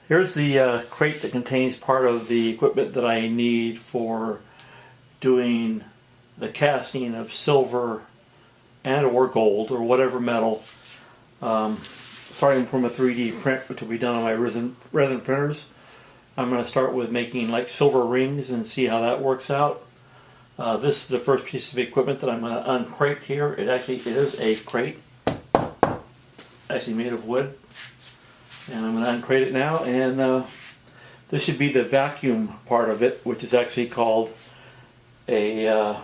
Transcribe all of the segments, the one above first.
Here's the crate that contains part of the equipment that I need for doing the casting of silver and or gold or whatever metal, starting from a 3D print, which will be done on my resin printers. I'm going to start with making like silver rings and see how that works out. This is the first piece of equipment that I'm going to uncrate here. It actually is a crate, actually made of wood. And I'm going to uncrate it now, and this should be the vacuum part of it, which is actually called a,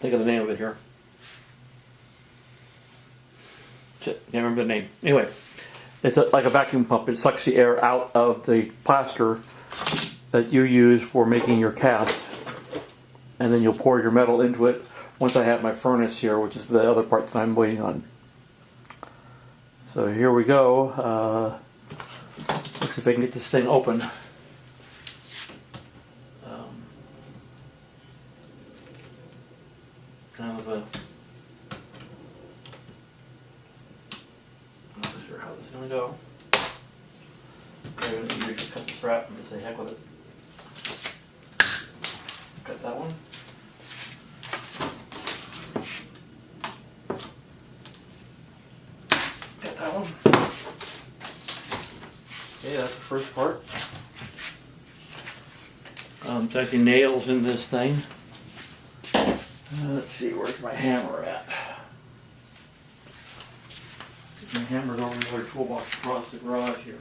think of the name of it here. Can't remember the name. Anyway, it's like a vacuum pump. It sucks the air out of the plaster that you use for making your cast, and then you'll pour your metal into it once I have my furnace here, which is the other part that I'm waiting on. So here we go. Let's see if I can get this thing open. Kind of a... I'm not sure how this is going to go. I'm going to usually cut the strap and just say heck with it. Cut that one. That one. Okay, that's the first part. There's actually nails in this thing. Let's see, where's my hammer at? My hammer's over in the other toolbox across the garage here.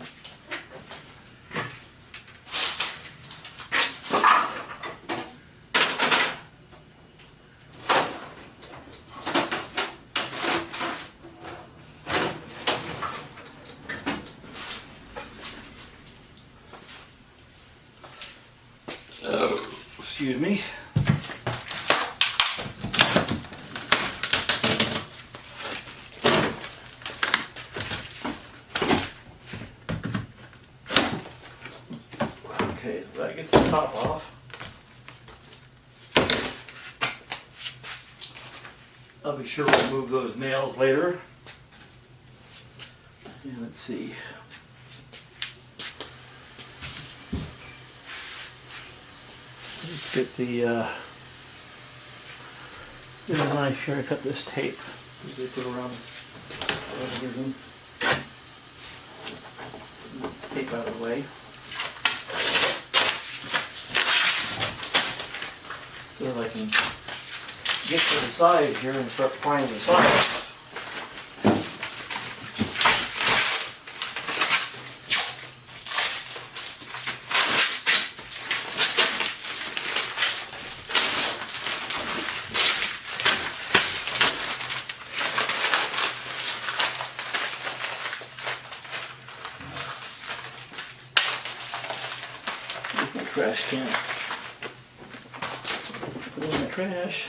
Excuse me. Okay, so that gets the top off. I'll be sure to remove those nails later. And let's see. Let's get the get a knife here to cut this tape. They put around everything. Tape out of the way. So that I can get to the side here and start prying the side off. Trash can. Put it in the trash.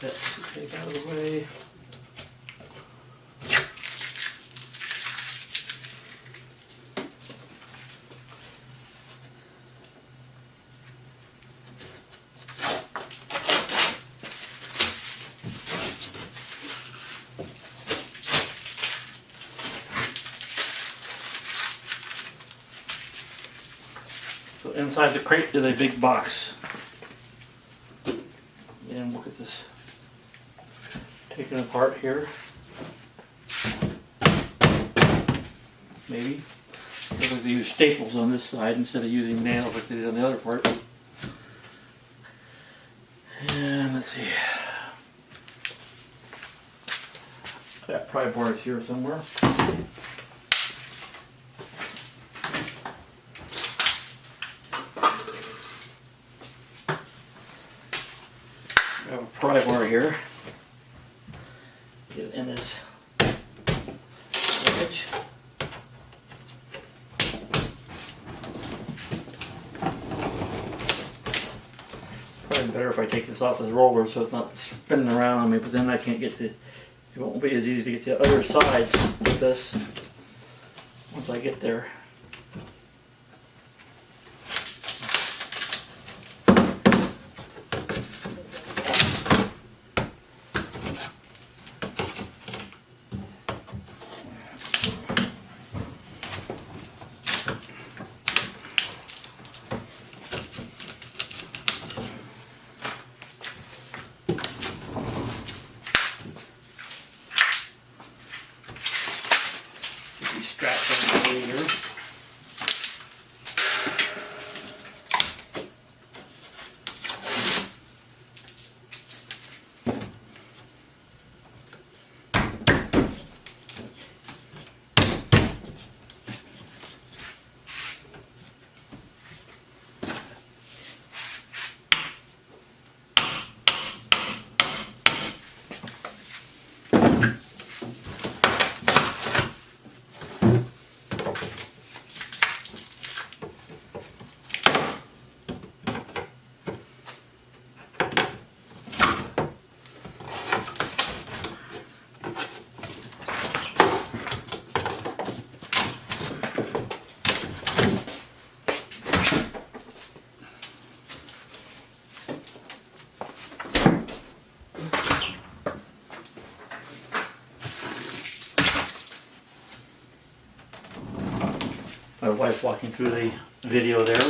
That should take out of the way. So inside the crate is a big box. And look at this. Taken apart here. Maybe. They're going to use staples on this side instead of using nails like they did on the other part. And let's see. I got pry bars here somewhere. I have a pry bar here. Get it in this edge. Probably better if I take this off this roller so it's not spinning around on me, but then I can't get to, it won't be as easy to get to the other sides with this once I get there. my wife walking through the video there.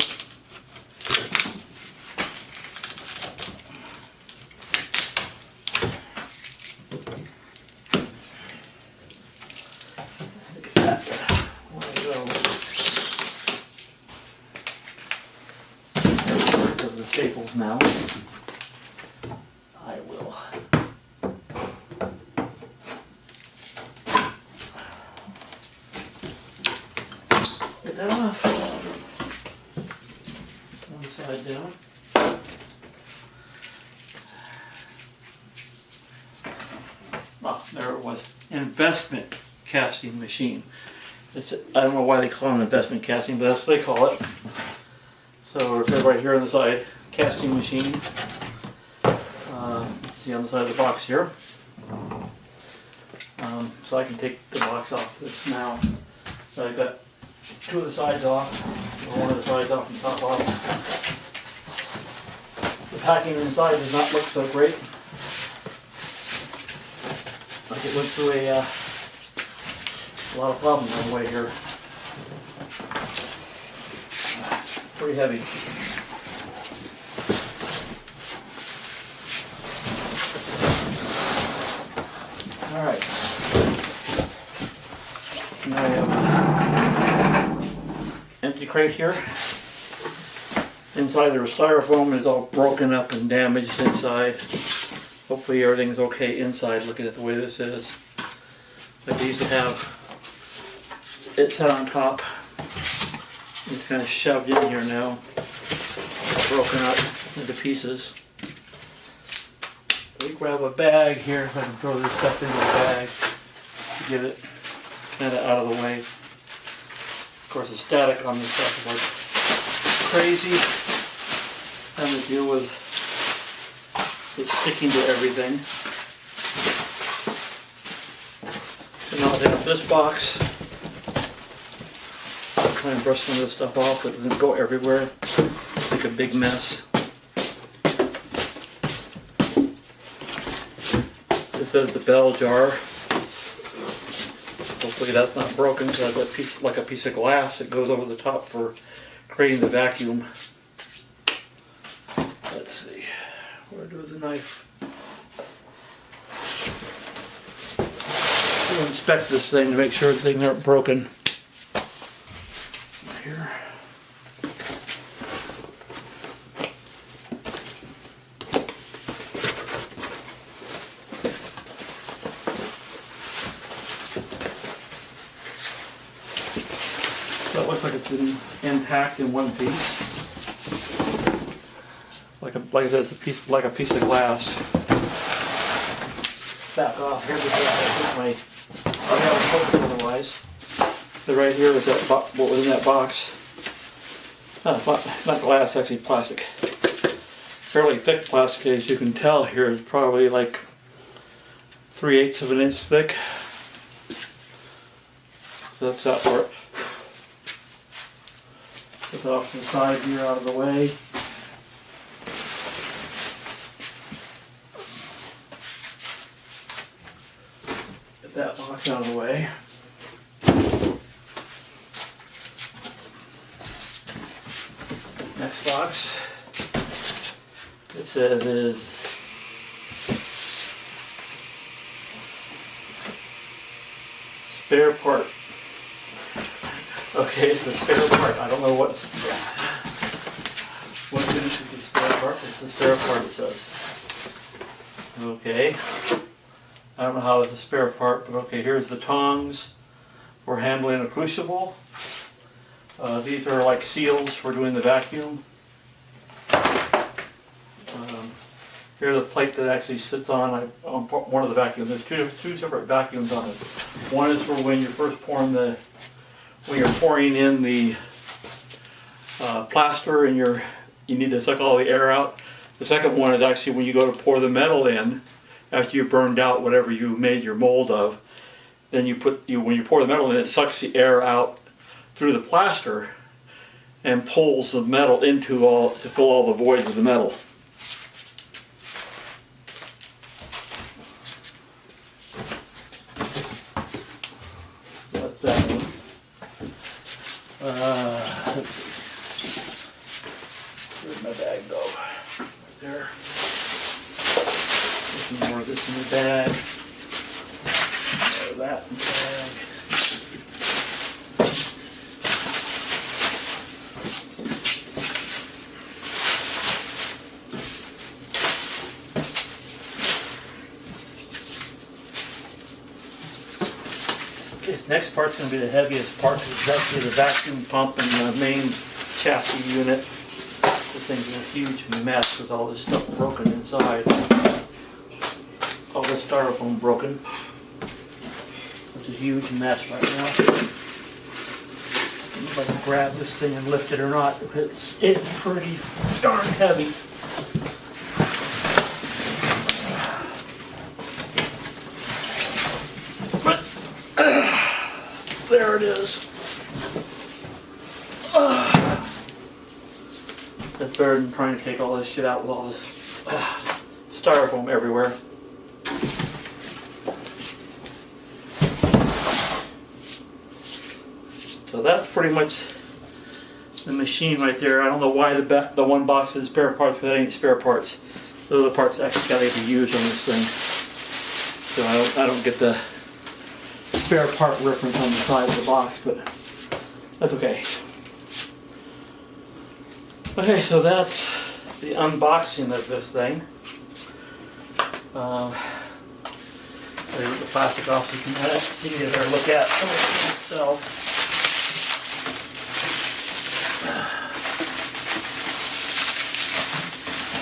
The staples now. I will get that off. One side down. Oh, there it was. Investment casting machine. I don't know why they call it an investment casting, but that's what they call it. So it's right here on the side, casting machine. See on the side of the box here. So I can take the box off this now. So I've got two of the sides off, or one of the sides off and the top off. The packing inside does not look so great. Like it went through a lot of problems on the way here. Pretty heavy. All right. Now I have an empty crate here. Inside there's styrofoam is all broken up and damaged inside. Hopefully everything's okay inside looking at the way this is. Like they used to have it set on top. It's kind of shoved in here now. Broken up into pieces. We grab a bag here if I can throw this stuff in the bag to get it kind of out of the way. Of course the static on this stuff is like crazy. Having to deal with it sticking to everything. So now I take this box, try and brush some of this stuff off so it doesn't go everywhere. Make a big mess. This is the bell jar. Hopefully that's not broken because I've got like a piece of glass that goes over the top for creating the vacuum. Let's see. Where goes the knife? I'll inspect this thing to make sure things aren't broken. Here. So it looks like it's intact in one piece. Like I said, it's like a piece of glass. Back off here because I have a focus otherwise. The right here is that what was in that box. Not glass, actually plastic. Fairly thick plastic, as you can tell here. Is probably like 3/8 of an inch thick. So that's that part. Put that off to the side here, out of the way. Get that box out of the way. Next box, it says is spare part. Okay, it's the spare part. I don't know what's in the spare part. It's the spare part, it says. Okay. I don't know how it's a spare part, but okay, here's the tongs for handling a crucible. These are like seals for doing the vacuum. Here's the plate that actually sits on one of the vacuums. There's two separate vacuums on it. One is for when you're first pouring in the plaster and you need to suck all the air out. The second one is actually when you go to pour the metal in after you've burned out whatever you made your mold of. Then when you pour the metal in, it sucks the air out through the plaster and pulls the metal to fill all the voids of the metal. That's that one. Let's see. Where'd my bag go? Right there. There's more of this in the bag. More of that in the bag. This next part's going to be the heaviest part because it's actually the vacuum pump and the main chassis unit. This thing's a huge mess with all this stuff broken inside. All this styrofoam broken. It's a huge mess right now. I don't know if I can grab this thing and lift it or not. It's pretty darn heavy. There it is. That's better than trying to take all this shit out with all this styrofoam everywhere. So that's pretty much the machine right there. I don't know why the one box is spare parts, because that ain't spare parts. Those are the parts that actually gotta be used on this thing. So I don't get the spare part reference on the side of the box, but that's okay. Okay, so that's the unboxing of this thing. I took the plastic off so you can kind of see a better look at itself.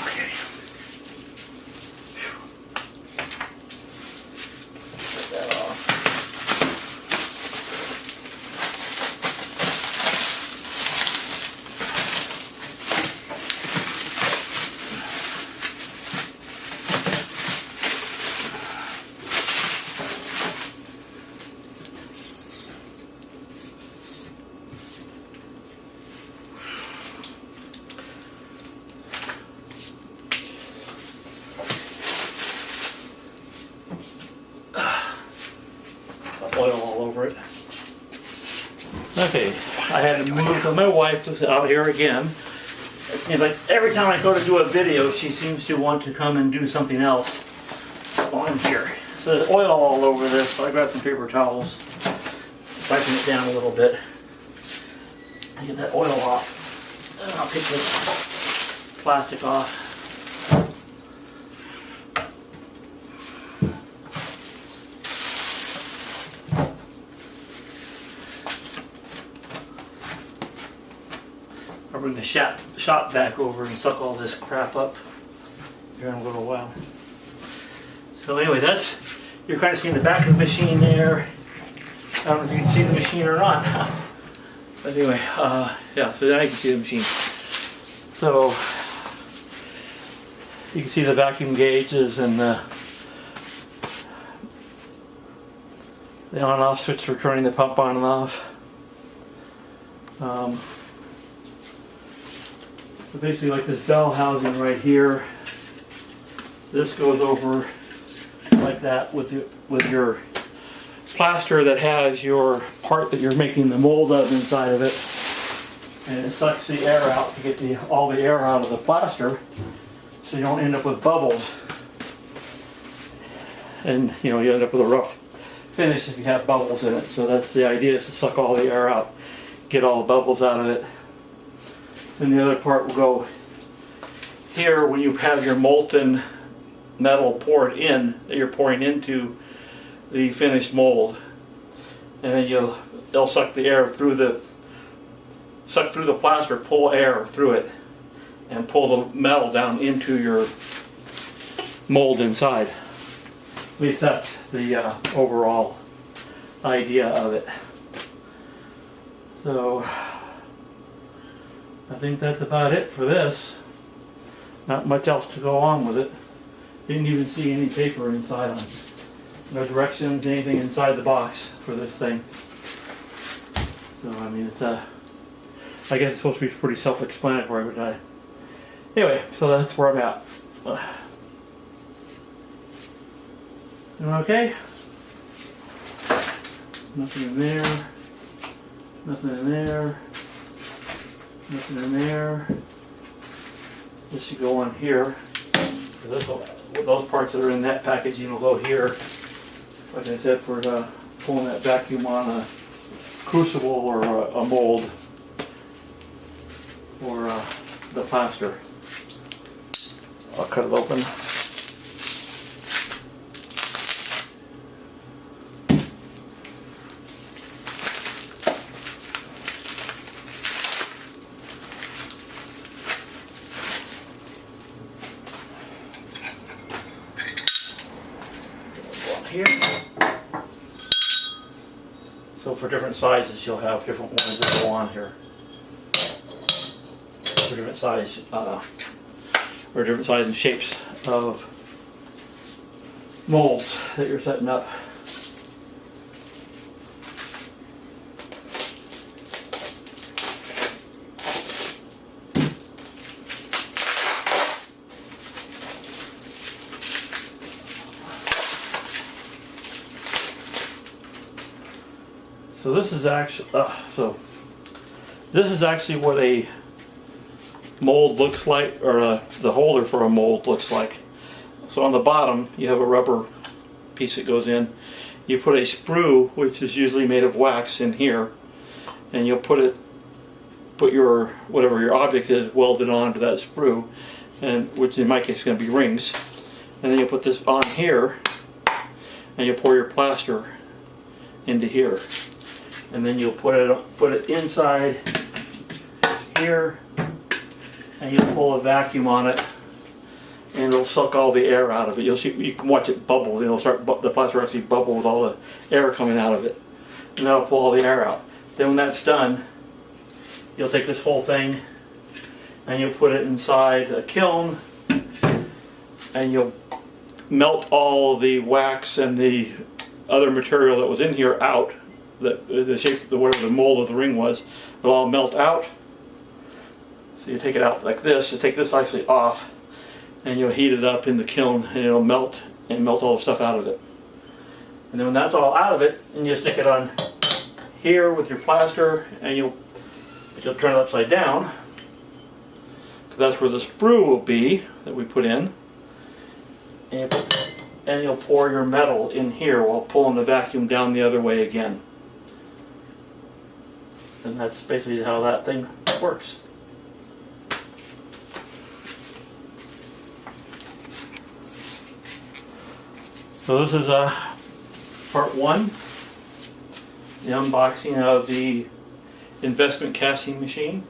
Okay. Put that off. Oil all over it. Okay, I had to move, so my wife was out here again. It seems like every time I go to do a video, she seems to want to come and do something else while I'm here. So there's oil all over this, so I grabbed some paper towels, wiping it down a little bit to get that oil off. And I'll take this plastic off. I'll bring the shop back over and suck all this crap up here in a little while. So anyway, you're kind of seeing the back of the machine there. I don't know if you can see the machine or not. But anyway, yeah, so now you can see the machine. So you can see the vacuum gauges and the on-off switch for turning the pump on and off. So basically, like this bell housing right here, this goes over like that with your plaster that has your part that you're making the mold of inside of it, and it sucks the air out to get all the air out of the plaster, so you don't end up with bubbles, and you end up with a rough finish if you have bubbles in it. So that's the idea, is to suck all the air out, get all the bubbles out of it. And the other part will go here when you have your molten metal poured in, that you're pouring into the finished mold. And then they'll suck the air through the plaster, pull air through it, and pull the metal down into your mold inside. At least that's the overall idea of it. So I think that's about it for this. Not much else to go on with it. Didn't even see any paper inside on it. No directions, anything inside the box for this thing. So I mean, I guess it's supposed to be pretty self-explanatory, but anyway, so that's where I'm at. Doing okay? Nothing in there. Nothing in there. Nothing in there. This should go on here. Those parts that are in that packaging will go here. Like I said, for pulling that vacuum on a crucible or a mold or the plaster. I'll cut it open. Here. So for different sizes, you'll have different ones that go on here. For different size, or different size and shapes of molds that you're setting up. So this is actually what a mold looks like, or the holder for a mold looks like. So on the bottom you have a rubber piece that goes in. You put a sprue, which is usually made of wax, in here, and you'll put your whatever your object is welded onto that sprue, and which in my case is going to be rings. And then you put this on here, and you pour your plaster into here. And then you'll put it inside here, and you'll pull a vacuum on it, and it'll suck all the air out of it. You'll see, you can watch it bubble. It'll start, the plaster actually bubble with all the air coming out of it, and that'll pull all the air out. Then when that's done, you'll take this whole thing and you'll put it inside a kiln, and you'll melt all the wax and the other material that was in here out. The shape, whatever the mold of the ring was, it'll all melt out. So you take it out like this. You take this actually off, and you'll heat it up in the kiln, and it'll melt and melt all the stuff out of it. And then when that's all out of it, and you stick it on here with your plaster, and you'll turn it upside down, because that's where the sprue will be that we put in. And you'll pour your metal in here while pulling the vacuum down the other way again. And that's basically how that thing works. So this is part one, the unboxing of the investment casting machine.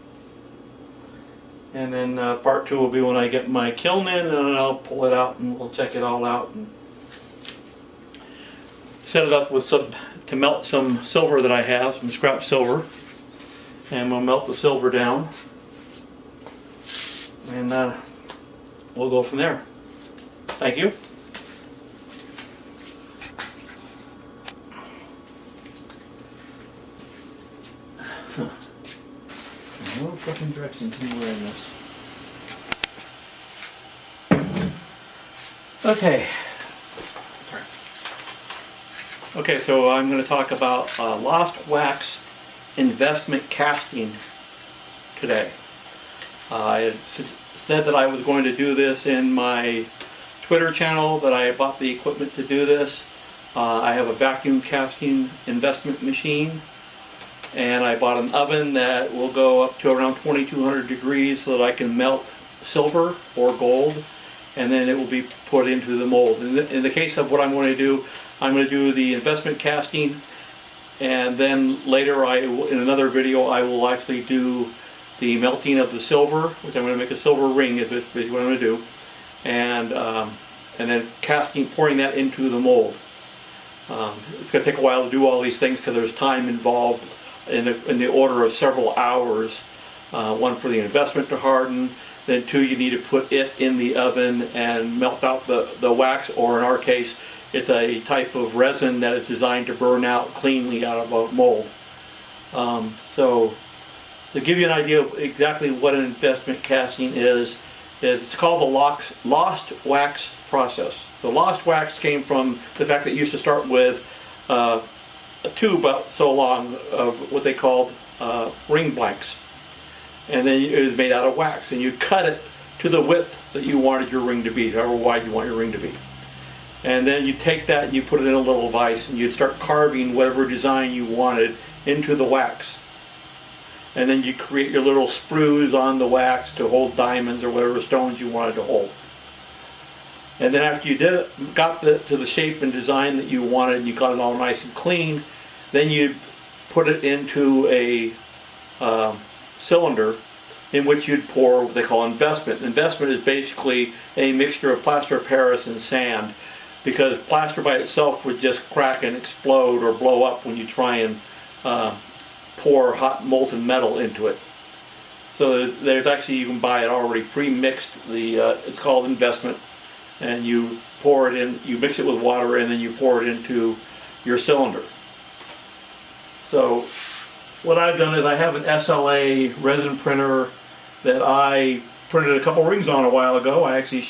And then part two will be when I get my kiln in, and then I'll pull it out and we'll check it all out and set it up with to melt some silver that I have, some scrap silver. And we'll melt the silver down, and we'll go from there. Thank you. No fucking directions anywhere in this. Okay. Okay, so I'm going to talk about lost wax investment casting today. I said that I was going to do this in my Twitter channel, that I bought the equipment to do this. I have a vacuum casting investment machine, and I bought an oven that will go up to around 2200 degrees so that I can melt silver or gold, and then it will be put into the mold. In the case of what I'm going to do, I'm going to do the investment casting, and then later in another video I will actually do the melting of the silver, which I'm going to make a silver ring, is basically what I'm going to do, and then pouring that into the mold. It's going to take a while to do all these things because there's time involved in the order of several hours. One, for the investment to harden, then two, you need to put it in the oven and melt out the wax, or in our case, it's a type of resin that is designed to burn out cleanly out of a mold. So to give you an idea of exactly what an investment casting is, it's called the lost wax process. The lost wax came from the fact that it used to start with a tube about so long of what they called ring blanks. and then it was made out of wax, and you cut it to the width that you wanted your ring to be, however wide you want your ring to be. And then you take that and you put it in a little vise, and you'd start carving whatever design you wanted into the wax. And then you create your little sprues on the wax to hold diamonds or whatever stones you wanted to hold. And then after you got to the shape and design that you wanted, and you got it all nice and clean, then you put it into a cylinder in which you'd pour what they call investment. Investment is basically a mixture of plaster of Paris and sand, because plaster by itself would just crack and explode or blow up when you try and pour hot molten metal into it. So there's actually, you can buy it already pre-mixed. It's called investment, and you pour it in, you mix it with water, and then you pour it into your cylinder. So what I've done is I have an SLA resin printer that I printed a couple rings on a while ago. I actually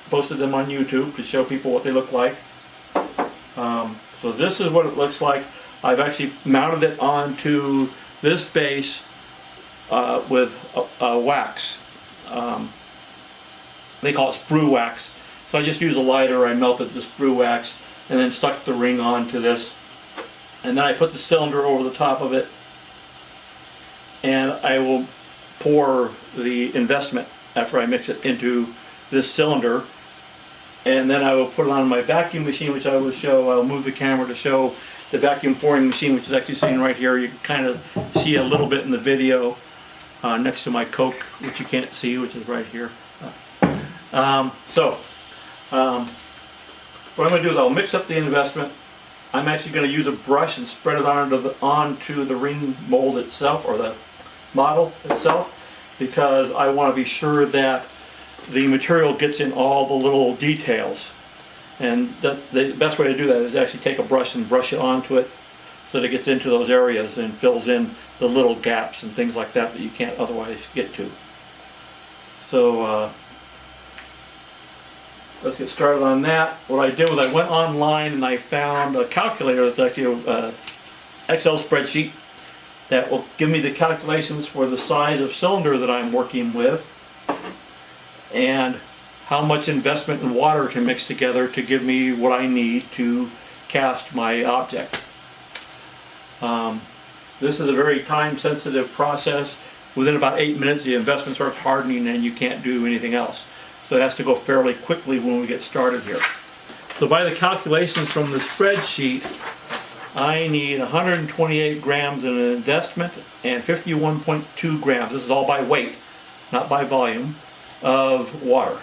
posted them on YouTube to show people what they look like. So this is what it looks like. I've actually mounted it onto this base with wax. They call it sprue wax. So I just used a lighter, I melted the sprue wax, and then stuck the ring onto this. And then I put the cylinder over the top of it, and I will pour the investment after I mix it into this cylinder. And then I will put it on my vacuum machine, which I will show. I'll move the camera to show the vacuum pouring machine, which is actually seen right here. You can kind of see a little bit in the video next to my Coke, which you can't see, which is right here. What I'm going to do is I'll mix up the investment. I'm actually going to use a brush and spread it onto the ring mold itself, or the model itself, because I want to be sure that the material gets in all the little details. And that's the best way to do that, is actually take a brush and brush it onto it so that it gets into those areas and fills in the little gaps and things like that that you can't otherwise get to. So let's get started on that. What I did was I went online and I found a calculator that's actually an Excel spreadsheet that will give me the calculations for the size of cylinder that I'm working with, and how much investment and water to mix together to give me what I need to cast my object. This is a very time-sensitive process. Within about 8 minutes, the investment starts hardening and you can't do anything else. So it has to go fairly quickly when we get started here. So by the calculations from the spreadsheet, I need 128 grams in an investment and 51.2 grams, this is all by weight, not by volume, of water.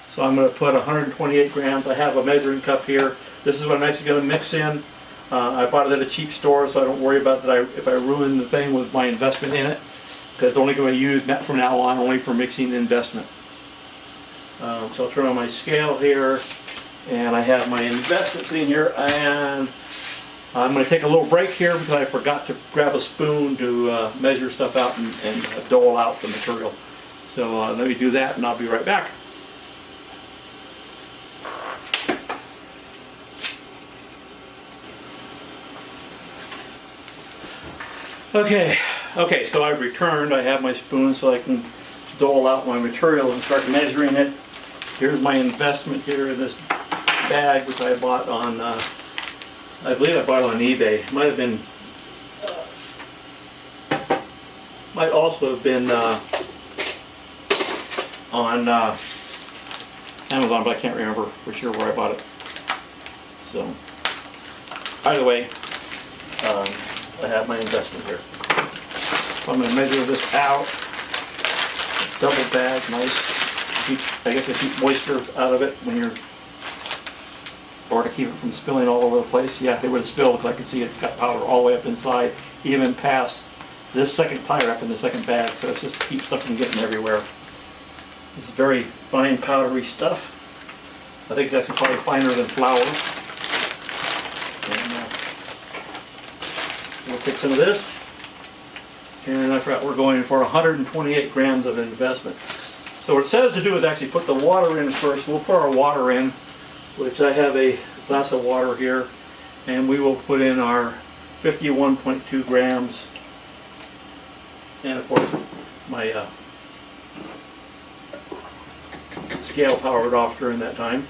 So I'm going to put 128 grams. I have a measuring cup here. This is what I'm actually going to mix in. I bought it at a cheap store, so I don't worry about that if I ruin the thing with my investment in it, because it's only going to be used from now on only for mixing the investment. So I'll turn on my scale here, and I have my investment sitting here, and I'm going to take a little break here because I forgot to grab a spoon to measure stuff out and dole out the material. So let me do that and I'll be right back. Okay, so I've returned. I have my spoon so I can dole out my material and start measuring it. Here's my investment here in this bag, which I bought on, I believe I bought it on eBay. It might have been, might also have been on Amazon, but I can't remember for sure where I bought it. So, either way, I have my investment here. So I'm going to measure this out. Double bag, nice. I guess to keep moisture out of it when you're, or to keep it from spilling all over the place. Yeah, it would have spilled because I can see it's got powder all the way up inside, even past this second tire up in the second bag. So it's just to keep stuff from getting everywhere. This is very fine powdery stuff. I think it's actually probably finer than flour. And, we'll take some of this. And I forgot we're going for 128 grams of investment. So what it says to do is actually put the water in first. We'll put our water in, which I have a glass of water here. And we will put in our 51.2 grams. And of course, my scale powered off during that time.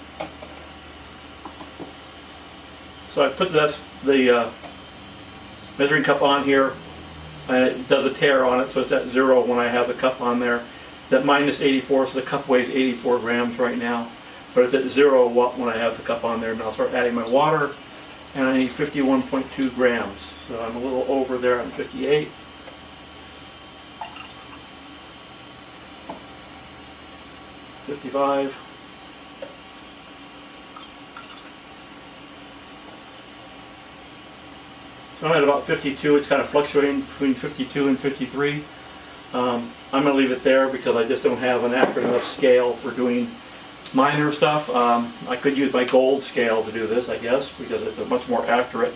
So I put the measuring cup on here, and it does a tare on it, so it's at 0 when I have the cup on there. It's at minus 84, so the cup weighs 84 grams right now. But it's at 0 when I have the cup on there, and I'll start adding my water, and I need 51.2 grams. So I'm a little over there on 58. $55. So I'm at about 52. It's kind of fluctuating between 52 and 53. I'm going to leave it there because I just don't have an accurate enough scale for doing minor stuff. I could use my gold scale to do this, I guess, because it's a much more accurate,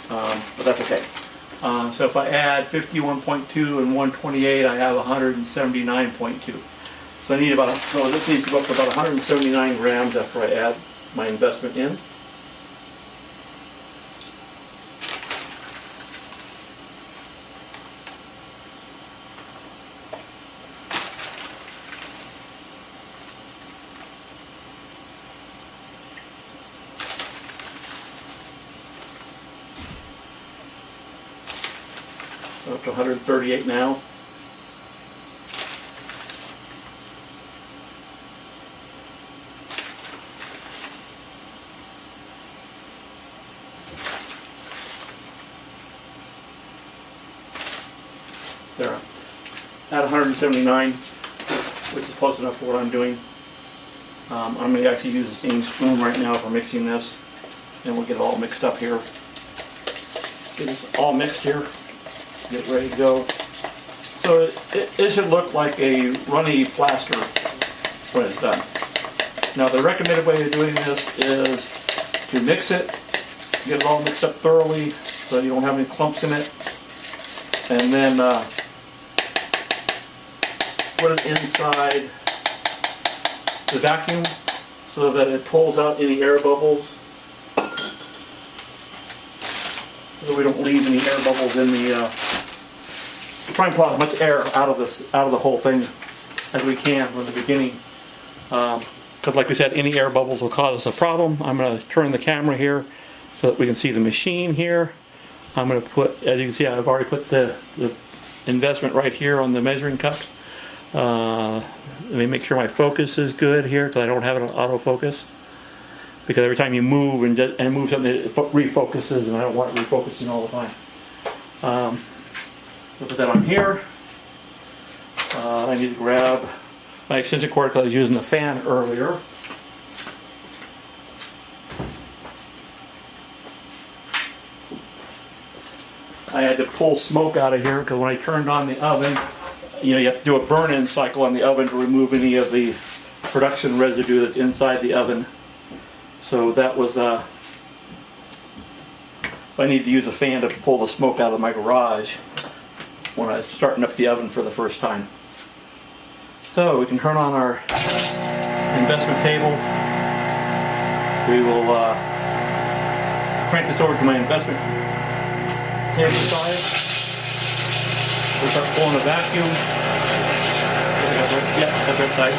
but that's okay. So if I add 51.2 and 128, I have 179.2. So I need so this needs to go up to about 179 grams after I add my investment in. Up to 138 now. There, at 179, which is close enough for what I'm doing. I'm going to actually use the same spoon right now for mixing this, and we'll get it all mixed up here. Get this all mixed here. Get ready to go. So it should look like a runny plaster when it's done. Now the recommended way of doing this is to mix it, get it all mixed up thoroughly so you don't have any clumps in it, and then put it inside the vacuum so that it pulls out any air bubbles, so we don't leave any air bubbles in the try and pull as much air out of the whole thing as we can from the beginning, because like we said, any air bubbles will cause us a problem. I'm going to turn the camera here so that we can see the machine here. I'm going to put, as you can see, I've already put the investment right here on the measuring cup. Let me make sure my focus is good here because I don't have it on autofocus, because every time you move and move something, it refocuses, and I don't want it refocusing all the time. I'll put that on here. I need to grab my extension cord because I was using the fan earlier. I had to pull smoke out of here because when I turned on the oven, you have to do a burn-in cycle on the oven to remove any of the production residue that's inside the oven. So that was I need to use a fan to pull the smoke out of my garage when I was starting up the oven for the first time. So we can turn on our investment table. We will crank this over to my investment table side. We'll start pulling a vacuum. Yeah, that's right side.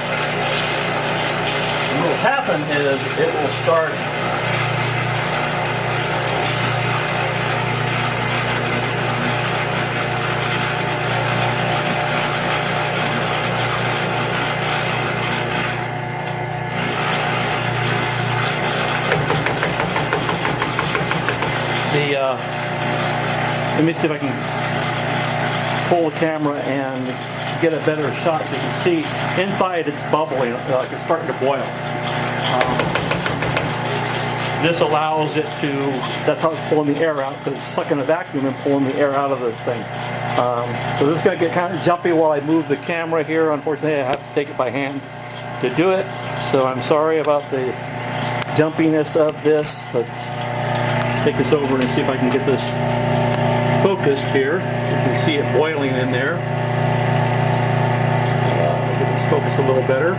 And what will happen is it will start let me see if I can pull the camera and get a better shot so you can see inside it's bubbling, like it's starting to boil. This allows it to, that's how it's pulling the air out, because it's sucking a vacuum and pulling the air out of the thing. So this is going to get kind of jumpy while I move the camera here. Unfortunately, I have to take it by hand to do it. So I'm sorry about the jumpiness of this. Let's take this over and see if I can get this focused here. You can see it boiling in there. Get this focused a little better.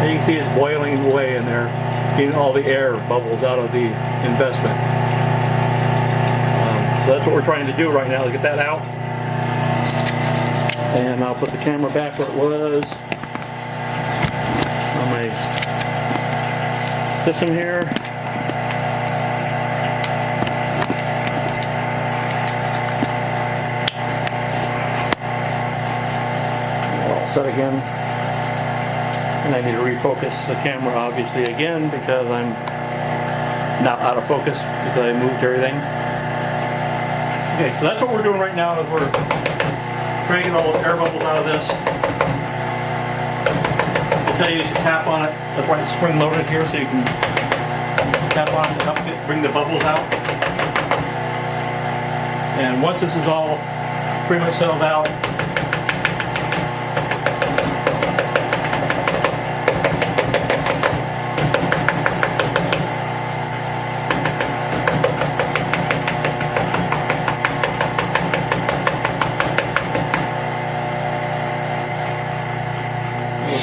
And you can see it's boiling away in there, getting all the air bubbles out of the investment. So So that's what we're trying to do right now, to get that out. And I'll put the camera back where it was on my system here. We're all set again. And I need to refocus the camera obviously again because I'm now out of focus because I moved everything. Okay, so that's what we're doing right now, is we're trying to get all the air bubbles out of this. I'll tell you should tap on it. That's why it's spring loaded here, so you can tap on it to help bring the bubbles out. And once this is all pretty much settled out,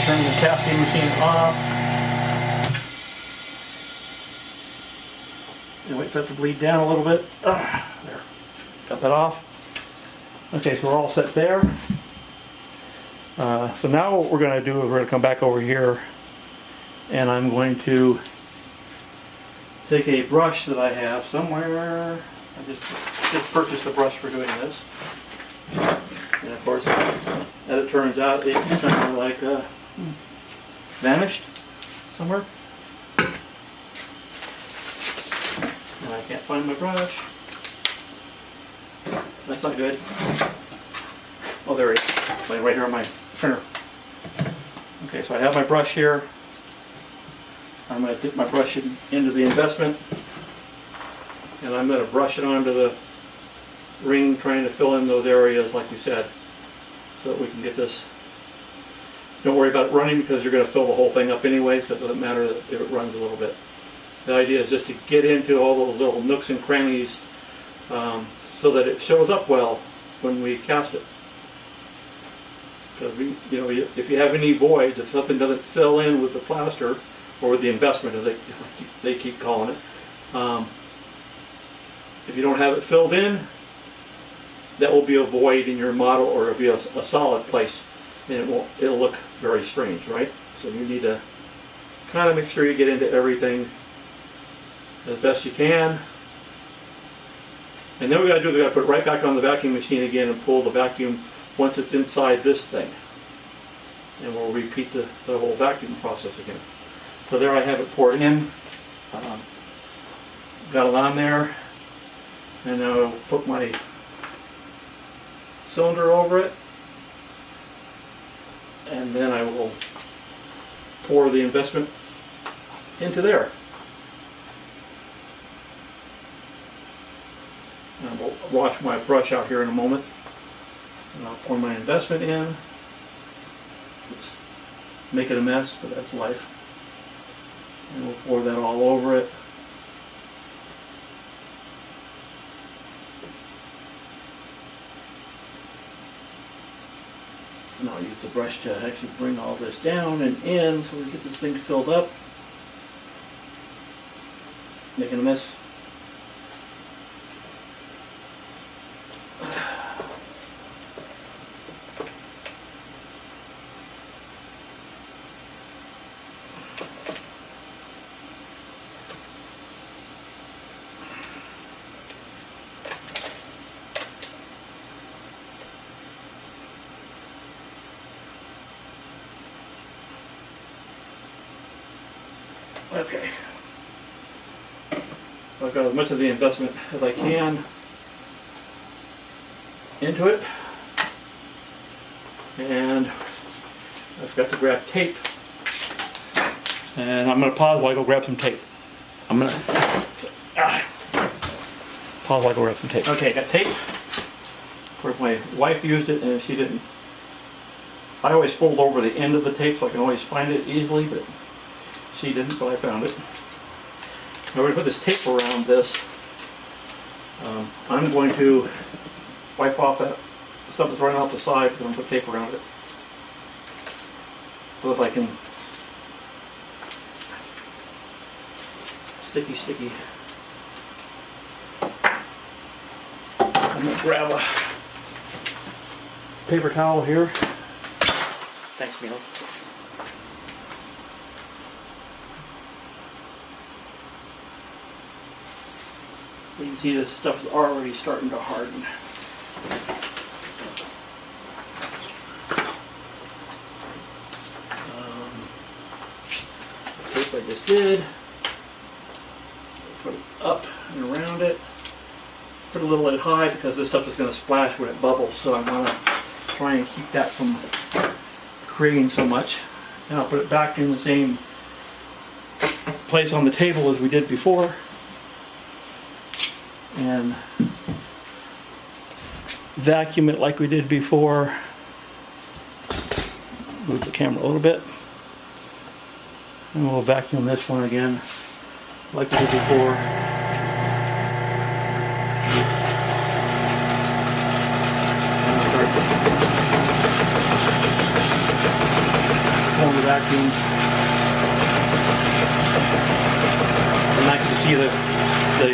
turn the casting machine off. And wait for it to bleed down a little bit. There. Got that off. Okay, so we're all set there. So now what we're going to do is we're going to come back over here and I'm going to take a brush that I have somewhere. I just purchased a brush for doing this. And of course, as it turns out, it's kind of like vanished somewhere. And I can't find my brush. That's not good. Oh, there it is. Right here on my printer. Okay, so I have my brush here. I'm going to dip my brush into the investment. And I'm going to brush it onto the ring, trying to fill in those areas like we said, so that we can get this. Don't worry about it running because you're going to fill the whole thing up anyway, so it doesn't matter if it runs a little bit. The idea is just to get into all those little nooks and crannies so that it shows up well when we cast it. Because if you have any voids, if something doesn't fill in with the plaster or with the investment, as they keep calling it, if you don't have it filled in, that will be a void in your model, or it'll be a solid place, and it'll look very strange, right? So you need to kind of make sure you get into everything as best you can. And then what we got to do is we got to put it right back on the vacuum machine again and pull the vacuum once it's inside this thing. And we'll repeat the whole vacuum process again. So there I have it poured in. Got it on there. And now I'll put my cylinder over it. And then I will pour the investment into there. And we'll wash my brush out here in a moment. And I'll pour my investment in. Just make it a mess, but that's life. And we'll pour that all over it. And I'll use the brush to actually bring all this down and in so we get this thing filled up. Making a mess. Okay. So I've got as much of the investment as I can into it. And I forgot to grab tape. And I'm going to pause while I go grab some tape. I'm going to pause while I go grab some tape. Okay, got tape. Of course, my wife used it and she didn't. I always fold over the end of the tape so I can always find it easily, but she didn't, but I found it. Now we're going to put this tape around this. I'm going to wipe off that stuff that's running off the side because I'm going to put tape around it. So if I can sticky. I'm gonna grab a paper towel here. Thanks, Neil. You can see this stuff is already starting to harden. The tape I just did. Put it up and around it. Put a little bit high because this stuff is going to splash when it bubbles, so I want to try and keep that from creating so much. And I'll put it back in the same place on the table as we did before. And vacuum it like we did before. Move the camera a little bit. And we'll vacuum this one again like we did before. Pulling the vacuum. And I can see the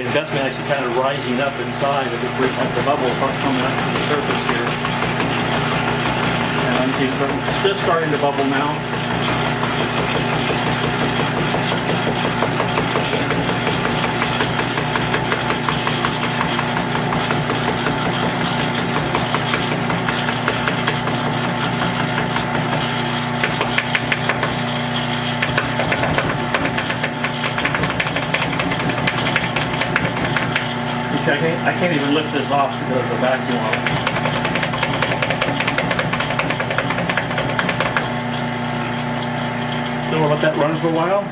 investment actually kind of rising up inside of the bubbles start coming up to the surface here. And I'm seeing it's just starting to bubble now. I can't even lift this off because of the vacuum on it. So we'll let that run for a while.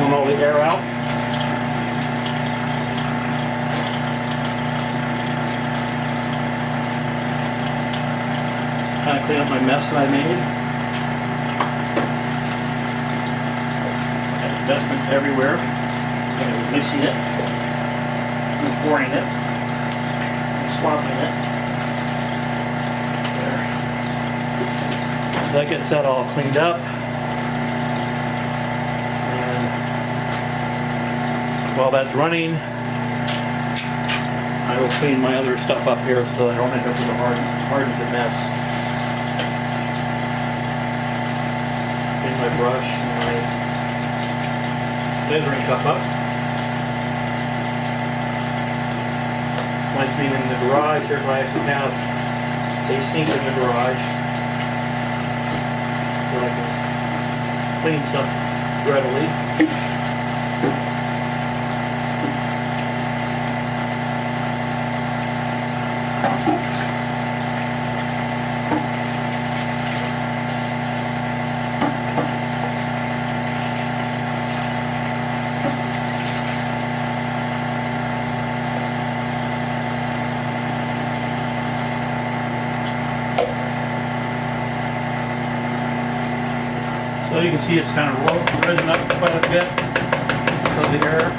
Want all the air out. Kind of clean up my mess that I made. Investment everywhere. I'm mixing it, and pouring it, and swapping it. There. So that gets that all cleaned up. And while that's running, I will clean my other stuff up here so I don't end up with a hardened mess. Clean my brush and my measuring cup up. Like being in the garage, here I actually have a sink in the garage where I can clean stuff readily. So you can see it's kind of risen up quite a bit because of the air.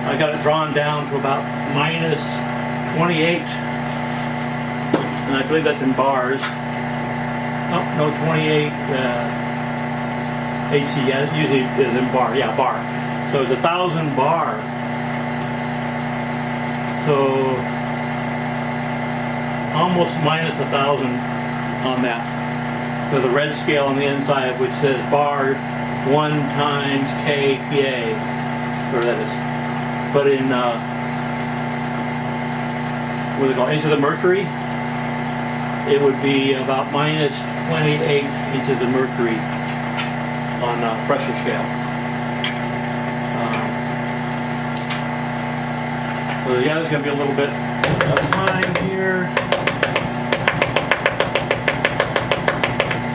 I got it drawn down to about minus 28, and I believe that's in bars. Oh, no, 28 AC, yeah, it usually is in bar, yeah, bar. So it's 1,000 bar. So almost minus 1,000 on that. So the red scale on the inside, which says bar 1 times kPa, whatever that is. But in what do they call it, inches of mercury, it would be about minus 28 inches of mercury on pressure scale. So yeah, there's going to be a little bit of time here.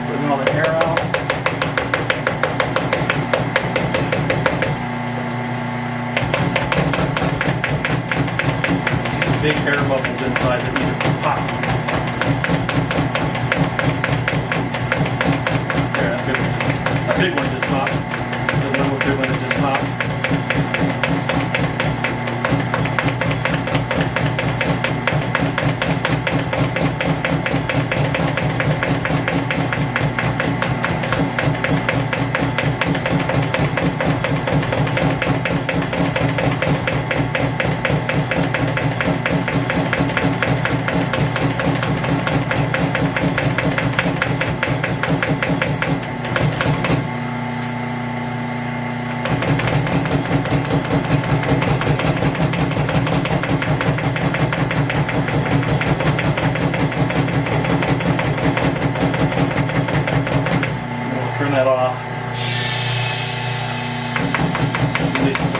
Bring all the air out. Big air bubbles inside that need to pop. There, a big one just popped. There's another big one that just popped.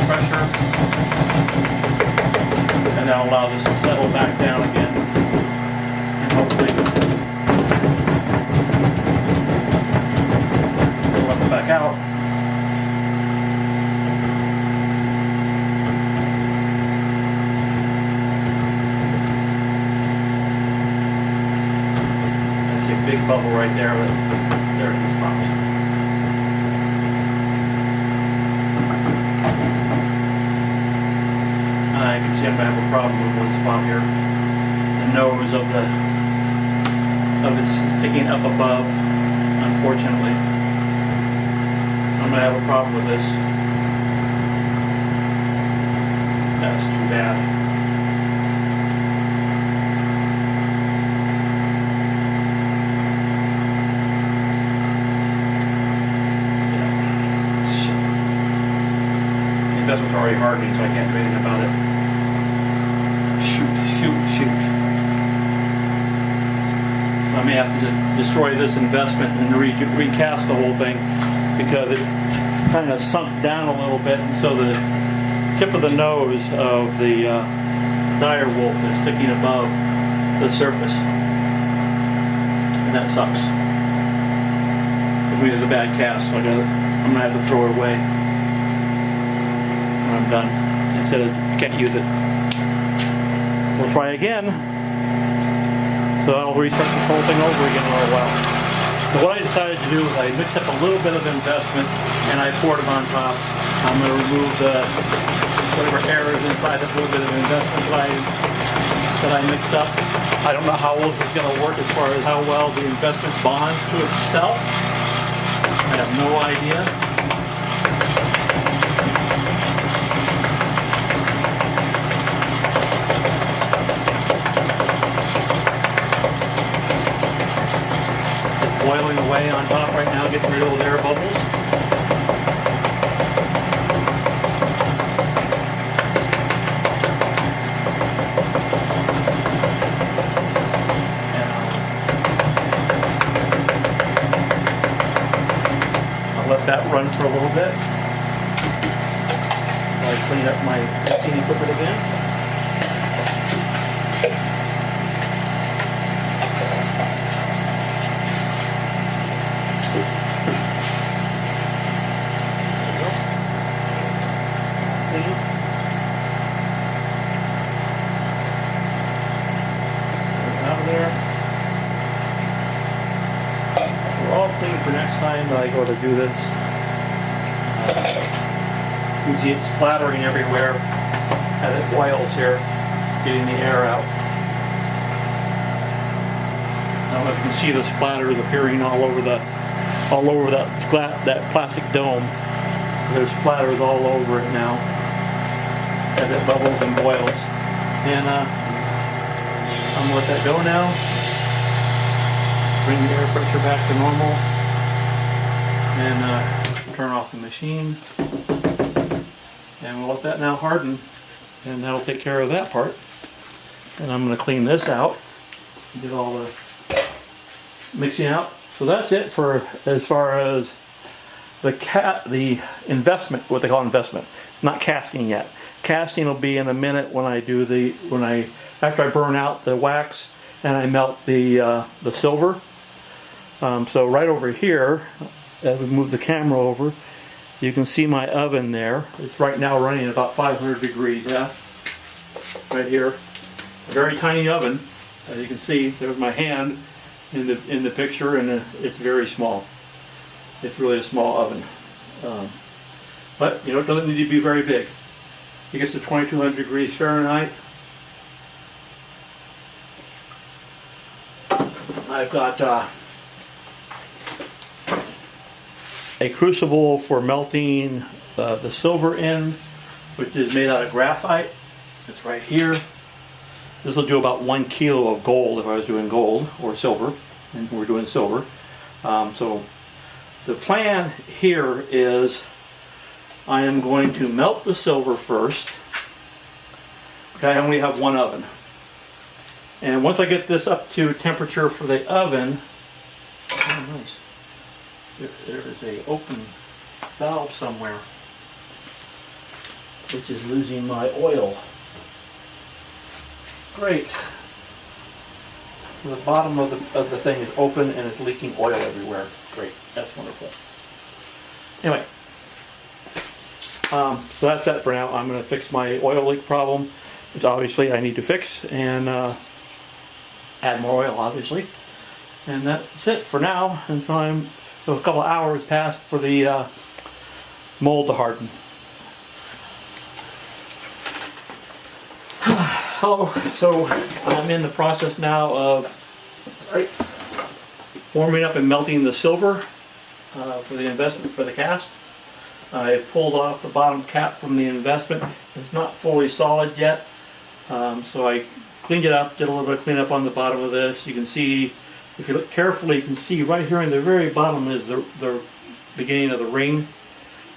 pressure, and that'll allow this to settle back down again, and hopefully it'll let it back out. I see a big bubble right there, but there it is, popped. I can see I'm going to have a problem with one spot here. The nose of it's sticking up above, unfortunately. I'm going to have a problem with this. That's too bad. Yeah. The investment's already hardening, so I can't do anything about it. Shoot. I may have to just destroy this investment and recast the whole thing because it kind of sunk down a little bit, and so the tip of the nose of the dire wolf is sticking above the surface, and that sucks. It was a bad cast, so I'm gonna have to throw it away when I'm done. Instead of can't use it. We'll try again. So I'll restart this whole thing over again in a little while. So what I decided to do is I mixed up a little bit of investment and I poured them on top. I'm going to remove whatever air is inside that little bit of investment that I mixed up. I don't know how well this is going to work as far as how well the investment bonds to itself. I have no idea. Boiling away on top right now, getting rid of those air bubbles. And I'll let that run for a little bit while I clean up my mixing equipment again. For next time that I go to do this. You see it splattering everywhere as it boils here, getting the air out. I don't know if you can see the splatters appearing all over that plastic dome. There's splatters all over it now as it bubbles and boils. And I'm gonna let that go now. Bring the air pressure back to normal. And turn off the machine, and we'll let that now harden, and that'll take care of that part. And I'm going to clean this out, get all the mixing out. So that's it for as far as the investment, what they call investment. It's not casting yet. Casting will be in a minute when I do after I burn out the wax and I melt the silver. So right over here. As we move the camera over, you can see my oven there. It's right now running at about 500 degrees F. Right here, a very tiny oven. As you can see, there's my hand in the picture, and it's very small. It's really a small oven, but it doesn't need to be very big. It gets to 2,200 degrees Fahrenheit. I've got a crucible for melting the silver in, which is made out of graphite. It's right here. This will do about 1 kilo of gold if I was doing gold or silver, and we're doing silver. So the plan here is I am going to melt the silver first. Okay, I only have one oven. And once I get this up to temperature for the oven, oh nice. There is a open valve somewhere. which is losing my oil. Great. So the bottom of the thing is open and it's leaking oil everywhere. Great, that's wonderful. Anyway, so that's that for now. I'm going to fix my oil leak problem, which obviously I need to fix, and add more oil, obviously. And that's it for now. Until so a couple of hours passed for the mold to harden. So I'm in the process now of warming up and melting the silver for the investment for the cast. I pulled off the bottom cap from the investment. It's not fully solid yet, so I cleaned it up, did a little bit of cleanup on the bottom of this. You can see, if you look carefully, you can see right here in the very bottom is the beginning of the ring.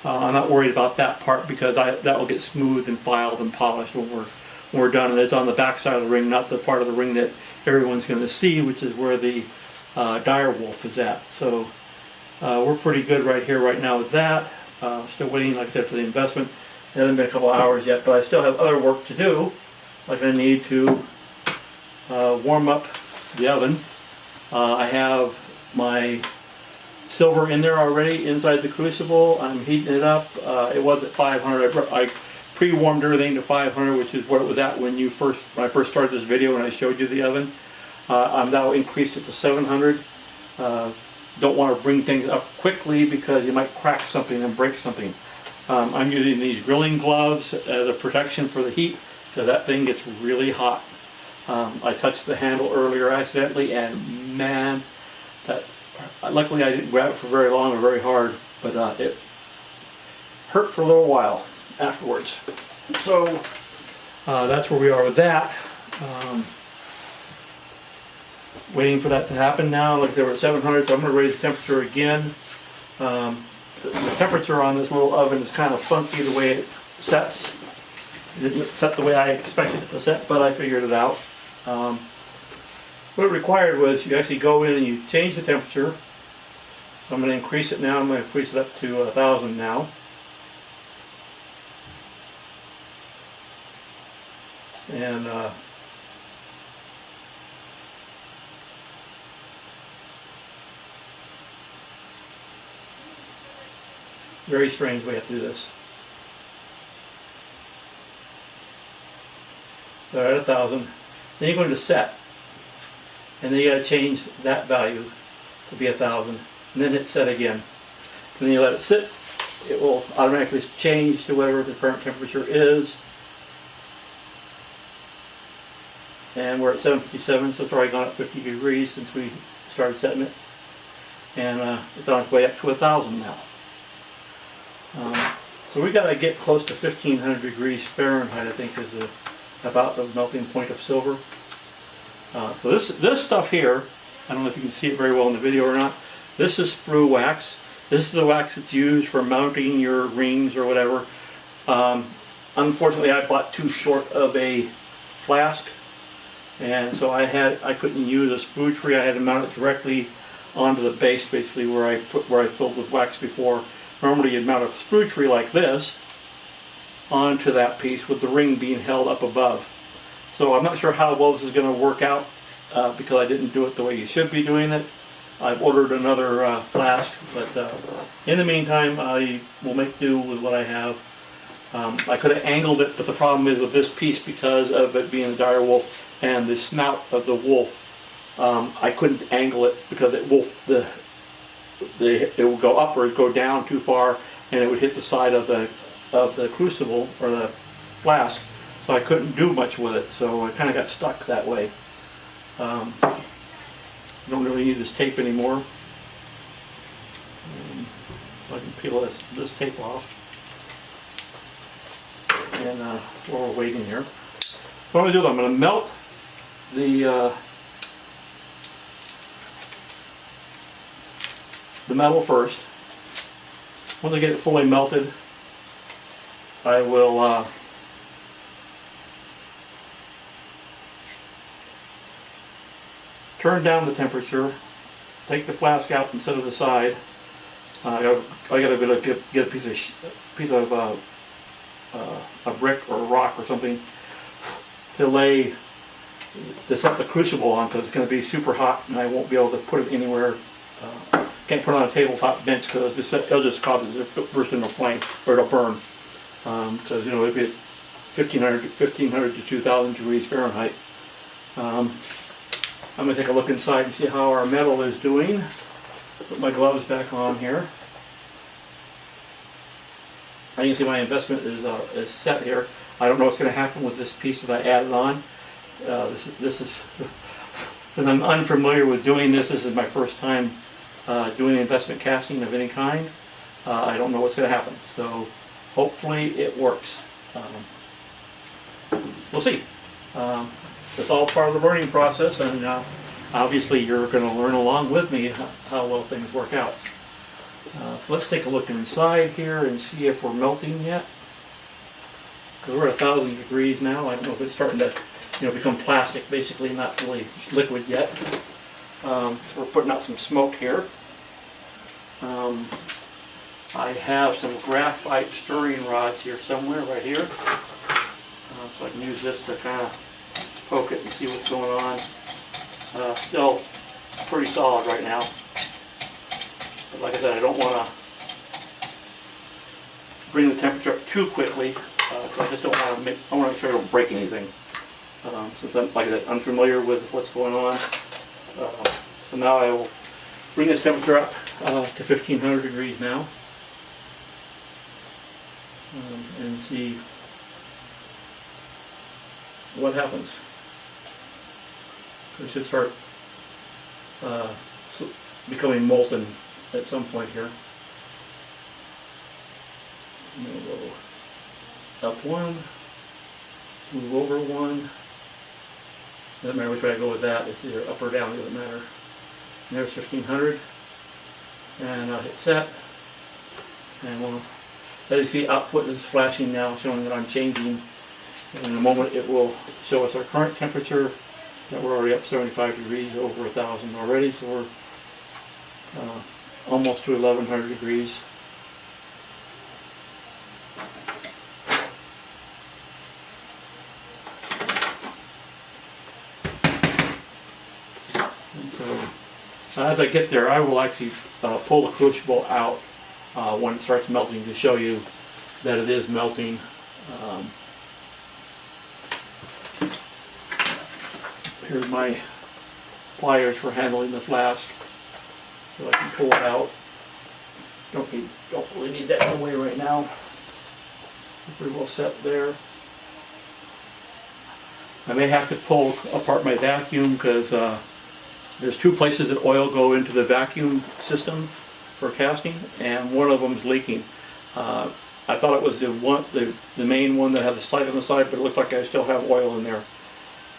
I'm not worried about that part because that will get smoothed and filed and polished when we're done. And it's on the back side of the ring, not the part of the ring that everyone's going to see, which is where the dire wolf is at. So we're pretty good right here, right now with that. Still waiting, like I said, for the investment. It hasn't been a couple of hours yet, but I still have other work to do. Like I need to warm up the oven. I have my silver in there already inside the crucible. I'm heating it up. It was at 500. I pre-warmed everything to 500, which is what it was at when I first started this video and I showed you the oven. I'm now increased it to 700. Don't want to bring things up quickly because you might crack something and break something. I'm using these grilling gloves as a protection for the heat because that thing gets really hot. I touched the handle earlier accidentally, and man, luckily I didn't grab it for very long or very hard, but it hurt for a little while afterwards. So that's where we are with that. Waiting for that to happen now. Like, they were at 700, so I'm going to raise the temperature again. The temperature on this little oven is kind of funky the way it sets. It didn't set the way I expected it to set, but I figured it out. What it required was you actually go in and you change the temperature. So I'm going to increase it now. I'm going to increase it up to 1,000 now. And very strange way to do this. So at 1,000, then you go into set, and then you got to change that value to be 1,000, and then hit set again. And then you let it sit. It will automatically change to whatever the current temperature is. And we're at 757, so it's already gone up 50 degrees since we started setting it. And it's on its way up to 1,000 now. So we got to get close to 1,500 degrees Fahrenheit, I think, is about the melting point of silver. So this stuff here, I don't know if you can see it very well in the video or not. This is sprue wax. This is the wax that's used for mounting your rings or whatever. Unfortunately, I bought too short of a flask, and so I couldn't use a sprue tree. I had to mount it directly onto the base, basically where I filled with wax before. Normally, you'd mount a sprue tree like this onto that piece with the ring being held up above. So I'm not sure how well this is going to work out because I didn't do it the way you should be doing it. I've ordered another flask, but in the meantime, I will make do with what I have. I could have angled it, but the problem is with this piece, because of it being a dire wolf and the snout of the wolf, I couldn't angle it because it would go up or it'd go down too far, and it would hit the side of the crucible or the flask. So I couldn't do much with it. So I kind of got stuck that way. Don't really need this tape anymore. So I can peel this tape off. And while we're waiting here, what I'm going to do is I'm going to melt the metal first. Once I get it fully melted, I will turn down the temperature, take the flask out and set it aside. I got to get a piece of a brick or a rock or something to set the crucible on, because it's going to be super hot and I won't be able to put it anywhere. Can't put it on a tabletop bench because it'll just cause it to burst into flame or it'll burn. Because it'll be at 1500 to 2000 degrees Fahrenheit. I'm going to take a look inside and see how our metal is doing. Put my gloves back on here. You can see my investment is set here. I don't know what's going to happen with this piece that I added on. This is, since I'm unfamiliar with doing this, this is my first time doing investment casting of any kind. I don't know what's going to happen. So hopefully it works. We'll see. It's all part of the learning process, and obviously you're going to learn along with me how well things work out. So let's take a look inside here and see if we're melting yet. Because we're at 1000 degrees now. I don't know if it's starting to become plastic, basically not really liquid yet. So we're putting out some smoke here. I have some graphite stirring rods here somewhere, right here. So I can use this to kind of poke it and see what's going on. Still pretty solid right now. But like I said, I don't want to bring the temperature up too quickly. I just don't want to I want to make sure I don't break anything. Since I'm, like I said, unfamiliar with what's going on. So now I will bring this temperature up to 1500 degrees now. And see what happens. It should start becoming molten at some point here. And we'll go up one, move over one. Doesn't matter which way I go with that, it's either up or down, it doesn't matter. And there's 1500. And I'll hit set. And we'll, as you see, output is flashing now, showing that I'm changing. And in a moment it will show us our current temperature, that we're already up 75 degrees, over 1000 already, so we're almost to 1100 degrees. And so, as I get there, I will actually pull the crucible out when it starts melting to show you that it is melting. Here's my pliers for handling the flask, so I can pull it out. Don't really need that in the way right now. Pretty well set there. I may have to pull apart my vacuum because there's two places that oil go into the vacuum system for casting, and one of them is leaking. I thought it was the main one that has a sight on the side, but it looks like I still have oil in there.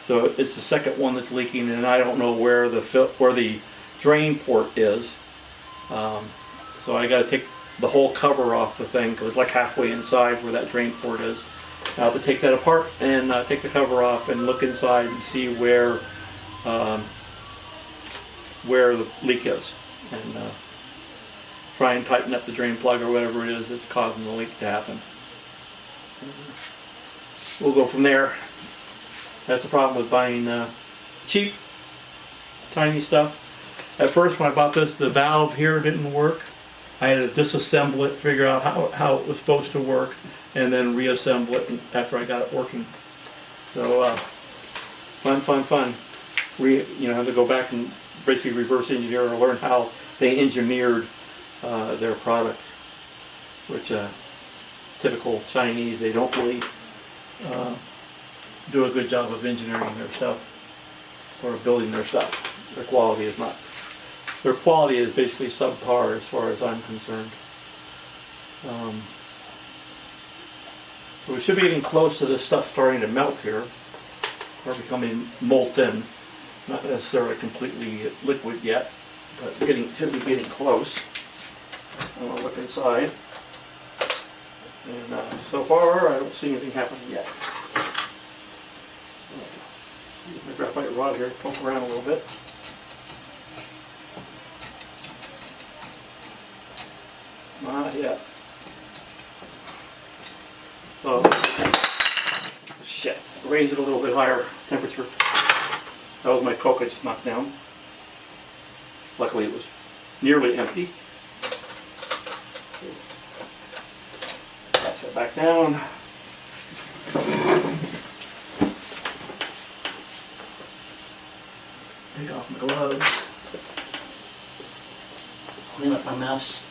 So it's the second one that's leaking, and I don't know where the drain port is. So I got to take the whole cover off the thing because it's like halfway inside where that drain port is. I have to take that apart and take the cover off and look inside and see where the leak is, and try and tighten up the drain plug or whatever it is that's causing the leak to happen. We'll go from there. That's the problem with buying cheap, tiny stuff. At first, when I bought this, the valve here didn't work. I had to disassemble it, figure out how it was supposed to work, and then reassemble it after I got it working. So, fun. Have to go back and basically reverse engineer or learn how they engineered their product, which typical Chinese, they don't really do a good job of engineering their stuff or building their stuff. Their quality is not. Their quality is basically subpar as far as I'm concerned. So we should be getting close to this stuff starting to melt here, or becoming molten. Not necessarily completely liquid yet, but should be getting close. I'm going to look inside, and so far I don't see anything happening yet. Use my graphite rod here to poke around a little bit. Not yet. So raise it a little bit higher temperature. That was my Coke I just knocked down. Luckily it was nearly empty. Pass it back down. Take off my gloves. Clean up my mess.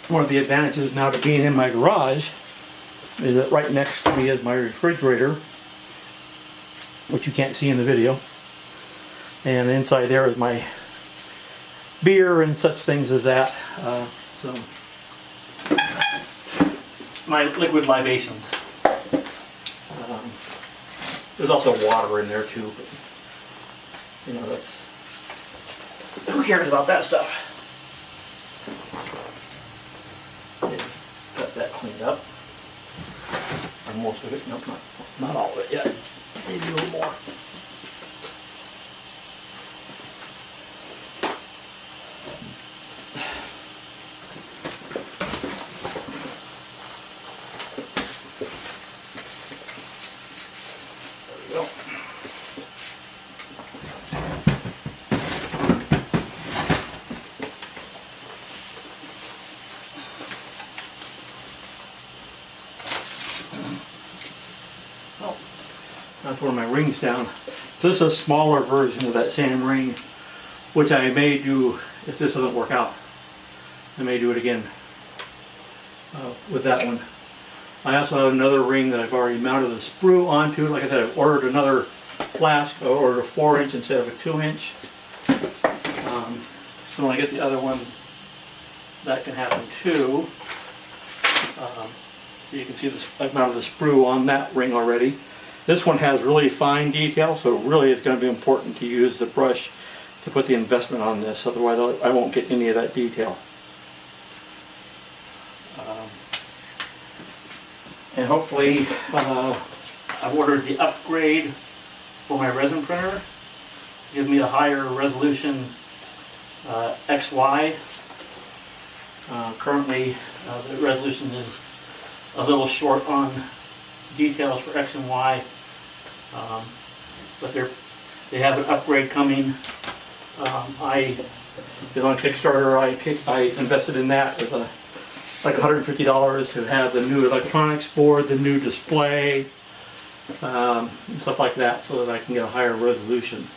One of the advantages now to being in my garage is that right next to me is my refrigerator, which you can't see in the video. And inside there is my beer and such things as that. So my liquid libations. There's also water in there too, but you know, that's, who cares about that stuff? Got that cleaned up. And most of it, nope, not all of it yet. Maybe a little more. There we go. I put my rings down. So this is a smaller version of that same ring, which I may do if this doesn't work out. I may do it again with that one. I also have another ring that I've already mounted a sprue onto. Like I said, I've ordered another flask. I ordered a 4-inch instead of a 2-inch. So when I get the other one, that can happen too. So you can see this, I've mounted the sprue on that ring already. This one has really fine detail, so it really is going to be important to use the brush to put the investment on this, otherwise I won't get any of that detail. And hopefully I've ordered the upgrade for my resin printer. Give me a higher resolution XY. Currently the resolution is a little short on details for X and Y. But they have an upgrade coming. I did on Kickstarter. I invested in that with like $150 to have the new electronics board, the new display, and stuff like that, so that I can get a higher resolution,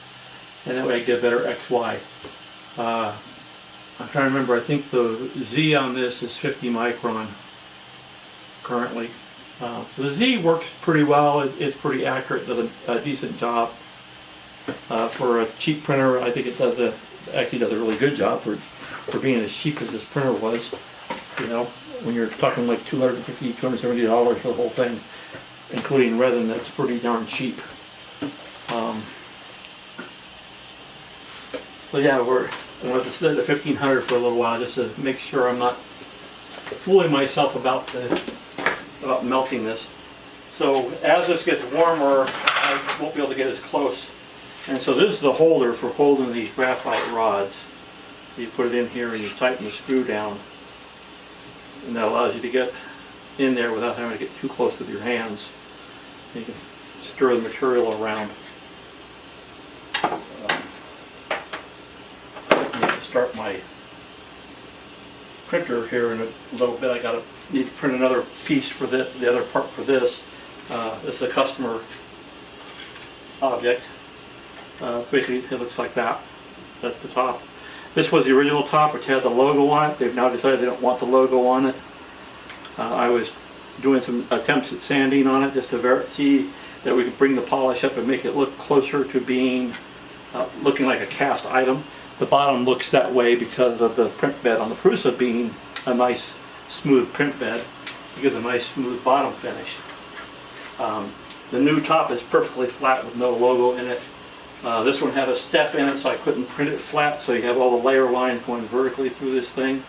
and that way I get a better XY. I'm trying to remember. I think the Z on this is 50 micron currently. So the Z works pretty well. It's pretty accurate, does a decent job. For a cheap printer, I think it actually does a really good job for being as cheap as this printer was. You know, when you're talking like $250, $270 for the whole thing, including resin, that's pretty darn cheap. So yeah, I'm going to set it at 1500 for a little while just to make sure I'm not fooling myself about melting this. So as this gets warmer, I won't be able to get as close. And so this is the holder for holding these graphite rods. So you put it in here and you tighten the screw down. And that allows you to get in there without having to get too close with your hands. You can stir the material around. I need to start my printer here in a little bit. I need to print another piece for the other part for this. This is a customer object. Basically, it looks like that. That's the top. This was the original top, which had the logo on it. They've now decided they don't want the logo on it. I was doing some attempts at sanding on it just to see that we can bring the polish up and make it look closer to being looking like a cast item. The bottom looks that way because of the print bed on the Prusa being a nice smooth print bed. It gives a nice smooth bottom finish. The new top is perfectly flat with no logo in it. This one had a step in it, so I couldn't print it flat, so you have all the layer lines going vertically through this thing.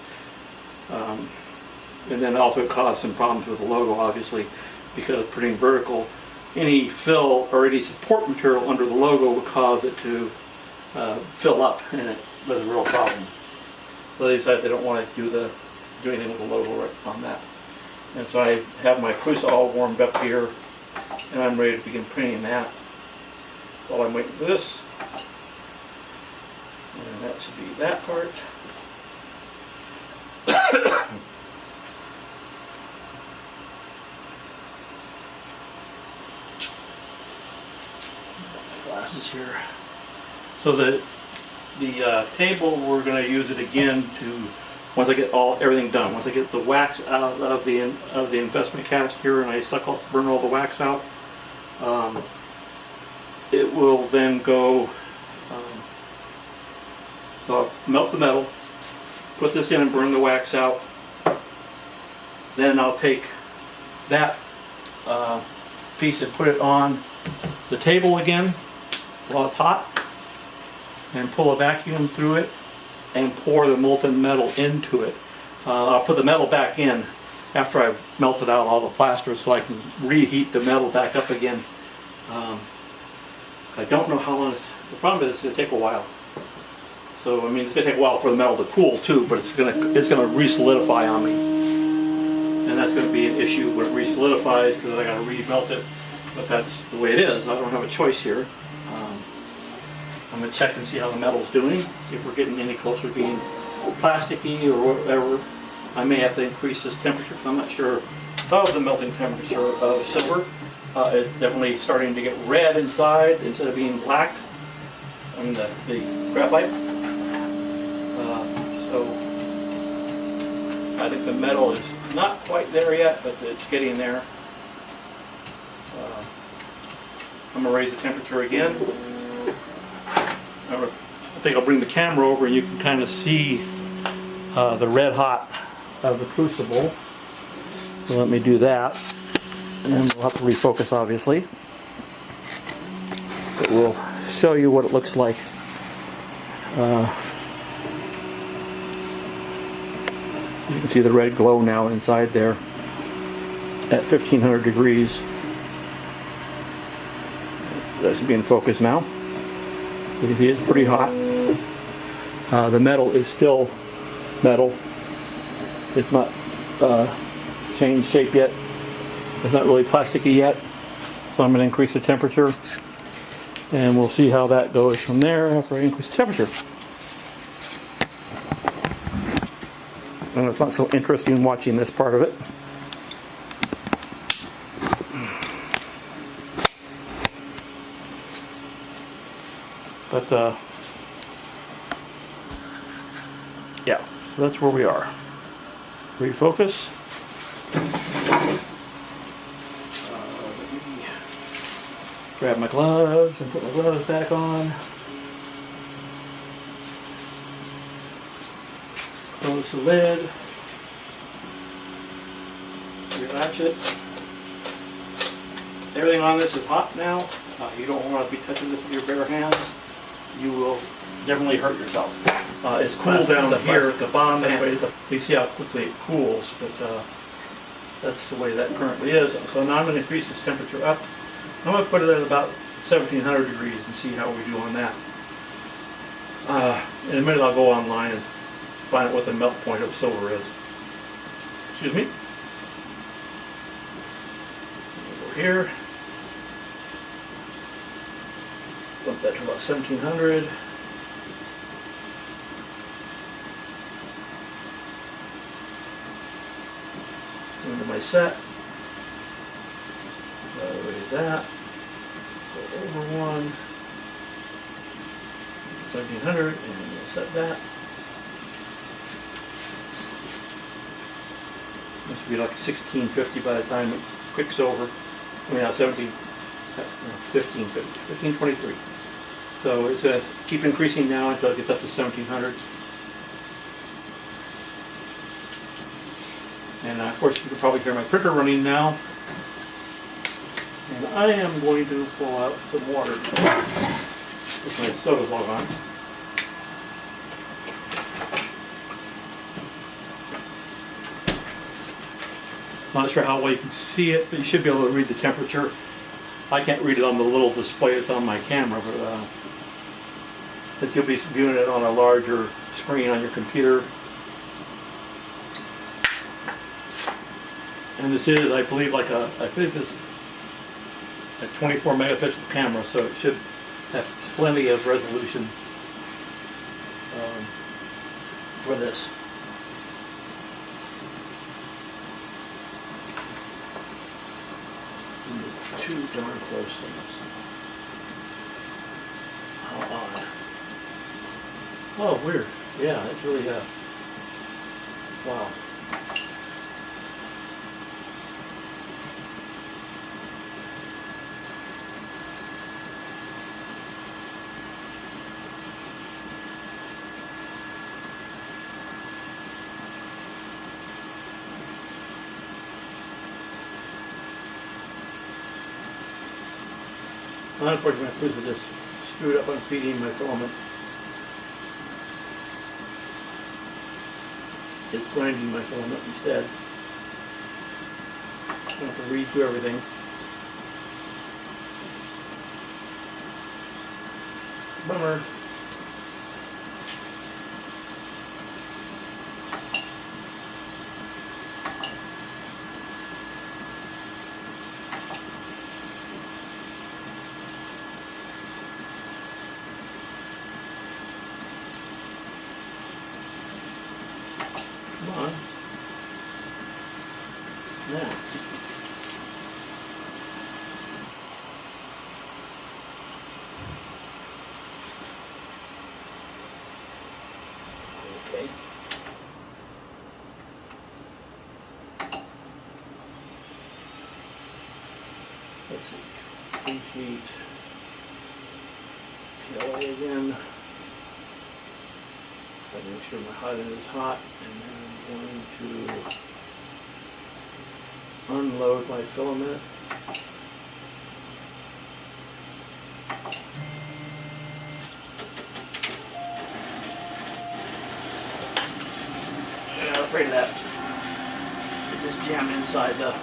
And then also it caused some problems with the logo, obviously, because printing vertical, any fill or any support material under the logo would cause it to fill up, and it was a real problem. So they decided they don't want to do anything with the logo right on that. And so I have my Prusa all warmed up here, and I'm ready to begin printing that. While I'm waiting for this, and that should be that part. Glasses here. So the table, we're going to use it again to, once I get everything done. Once I get the wax out of the investment cast here, and I burn all the wax out. It will then go. So I'll melt the metal, put this in and burn the wax out. Then I'll take that piece and put it on the table again while it's hot, and pull a vacuum through it and pour the molten metal into it. I'll put the metal back in after I've melted out all the plaster, so I can reheat the metal back up again. I don't know how long the problem is it's going to take a while. So I mean, it's going to take a while for the metal to cool too, but it's going to re-solidify on me, and that's going to be an issue when it re-solidifies, because I got to re-melt it. But that's the way it is. I don't have a choice here. I'm going to check and see how the metal's doing, see if we're getting any closer to being plasticky or whatever. I may have to increase this temperature, because I'm not sure of the melting temperature of silver. It's definitely starting to get red inside instead of being black. I mean the graphite. So I think the metal is not quite there yet, but it's getting there. I'm going to raise the temperature again. I think I'll bring the camera over and you can kind of see the red hot of the crucible. So let me do that. And then we'll have to refocus, obviously. But we'll show you what it looks like. You can see the red glow now inside there at 1500 degrees. That should be in focus now. You can see it's pretty hot. The metal is still metal. It's not changed shape yet. It's not really plasticky yet, so I'm going to increase the temperature, and we'll see how that goes from there after I increase the temperature. And it's not so interesting watching this part of it. But yeah, so that's where we are. Refocus. Grab my gloves and put my gloves back on. Close the lid. Relatch it. Everything on this is hot now. You don't want to be touching this with your bare hands. You will definitely hurt yourself. It's cool down here at the bottom. You see how quickly it cools, but that's the way that currently is. So now I'm going to increase this temperature up. I'm going to put it at about 1700 degrees and see how we do on that. In a minute I'll go online and find out what the melt point of silver is. Excuse me. Over here. Bump that to about 1700. Into my set. Raise that. Go over one. 1700, and we'll set that. This should be like 1650 by the time it quicks over. I mean, 17. 1550, 1523. So it's going to keep increasing now until it gets up to 1700. And of course you can probably hear my printer running now. And I am going to pull out some water. Put my soda log on. Not sure how well you can see it, but you should be able to read the temperature. I can't read it on the little display that's on my camera, but you'll be viewing it on a larger screen on your computer. And this is, I believe, I think this a 24 megapixel camera, so it should have plenty of resolution for this. Too darn close to this. How odd. Oh, weird. Yeah, it's really, wow. Unfortunately, my fluids are just screwed up on feeding my filament. It's grinding my filament instead. I have to read through everything. Bummer. Come on. Now. Okay. Let's see. Reheat. PLA again. So make sure my hot end is hot, and then I'm going to unload my filament. Yeah, I'm afraid of that. It just jammed inside the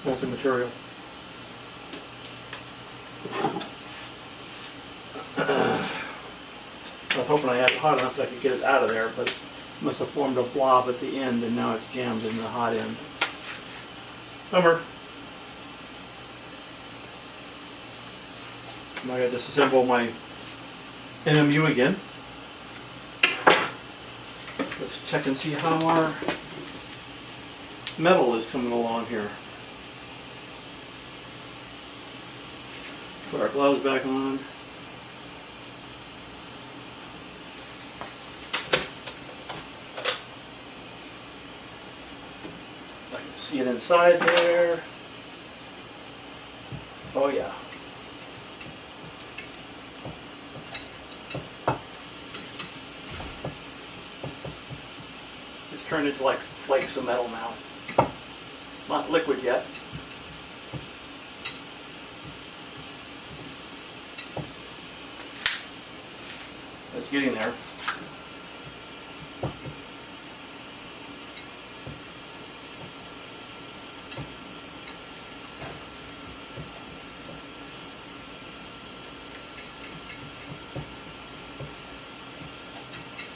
molten material. I was hoping I had it hot enough that I could get it out of there, but it must have formed a blob at the end, and now it's jammed in the hot end. Bummer. Now I got to disassemble my NMU again. Let's check and see how our metal is coming along here. Put our gloves back on. I can see it inside there. Oh yeah. It's turned into like flakes of metal now. Not liquid yet. It's getting there.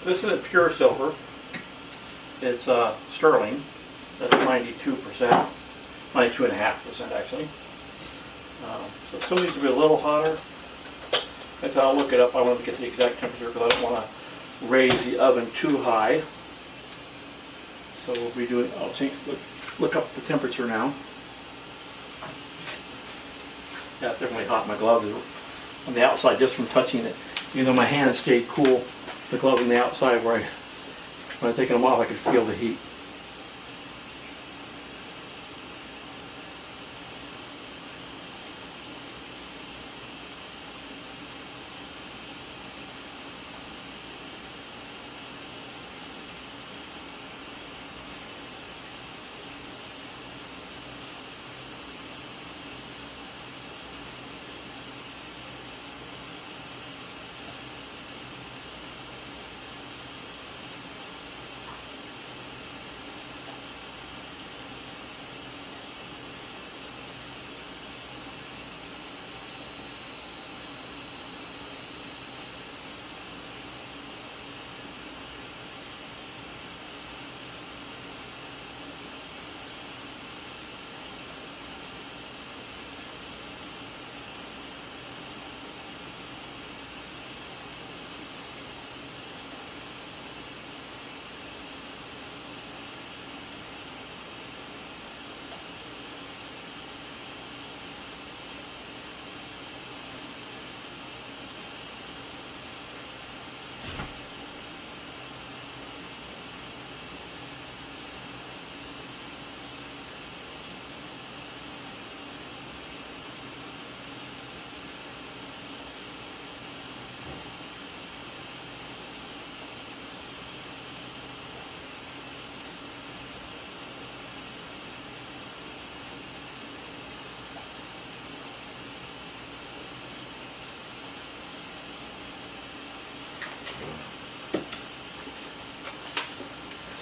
This isn't pure silver. It's sterling. That's 92%, 92.5% actually. So it still needs to be a little hotter. I thought I'll look it up. I want to get the exact temperature because I don't want to raise the oven too high. So we'll be doing, I'll look up the temperature now. Yeah, it's definitely hot. My gloves are on the outside just from touching it. Even though my hands stayed cool, the glove on the outside when I taken them off I could feel the heat.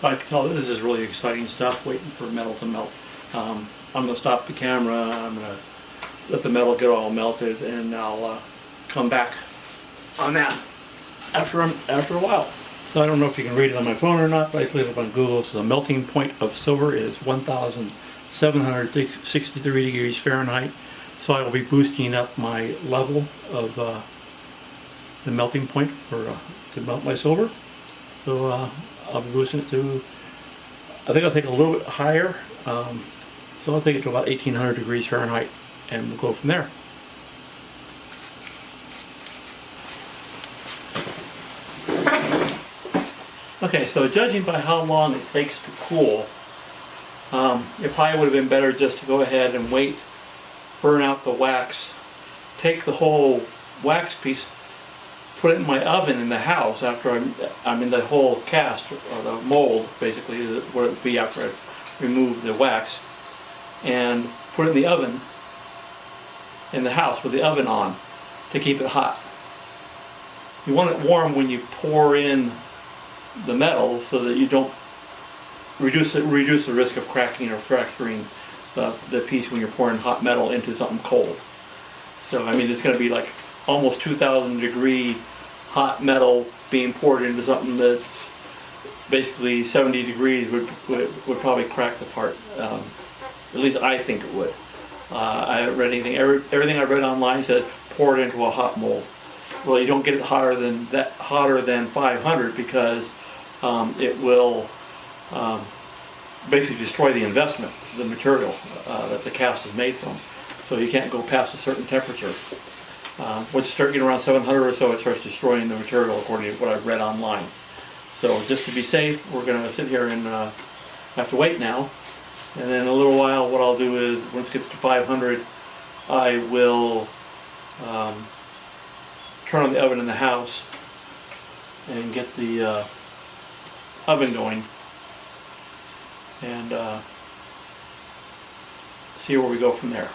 I can tell that this is really exciting stuff, waiting for metal to melt. I'm going to stop the camera, I'm going to let the metal get all melted, and I'll come back on that after a while. So I don't know if you can read it on my phone or not, but I put it up on Google. So the melting point of silver is 1,763 degrees Fahrenheit. So I will be boosting up my level of the melting point for to melt my silver. So I'll be boosting it to, I think I'll take it a little bit higher. So I'll take it to about 1,800 degrees Fahrenheit, and we'll go from there. Okay, so judging by how long it takes to cool, it probably would have been better just to go ahead and wait, burn out the wax, take the whole wax piece, put it in my oven in the house after I'm in the whole cast, or the mold, basically, what it would be after I remove the wax, and put it in the oven in the house with the oven on to keep it hot. You want it warm when you pour in the metal so that you don't reduce the risk of cracking or fracturing the piece when you're pouring hot metal into something cold. So I mean, it's going to be like almost 2,000 degree hot metal being poured into something that's basically 70 degrees would probably crack the part. At least I think it would. I haven't read anything. Everything I read online said pour it into a hot mold. Well, you don't get it hotter than 500 because it will basically destroy the investment, the material that the cast is made from. So you can't go past a certain temperature. Once you start getting around 700 or so, it starts destroying the material according to what I've read online. So just to be safe, we're going to sit here and have to wait now. And then in a little while, what I'll do is, once it gets to 500, I will turn on the oven in the house and get the oven going and see where we go from there.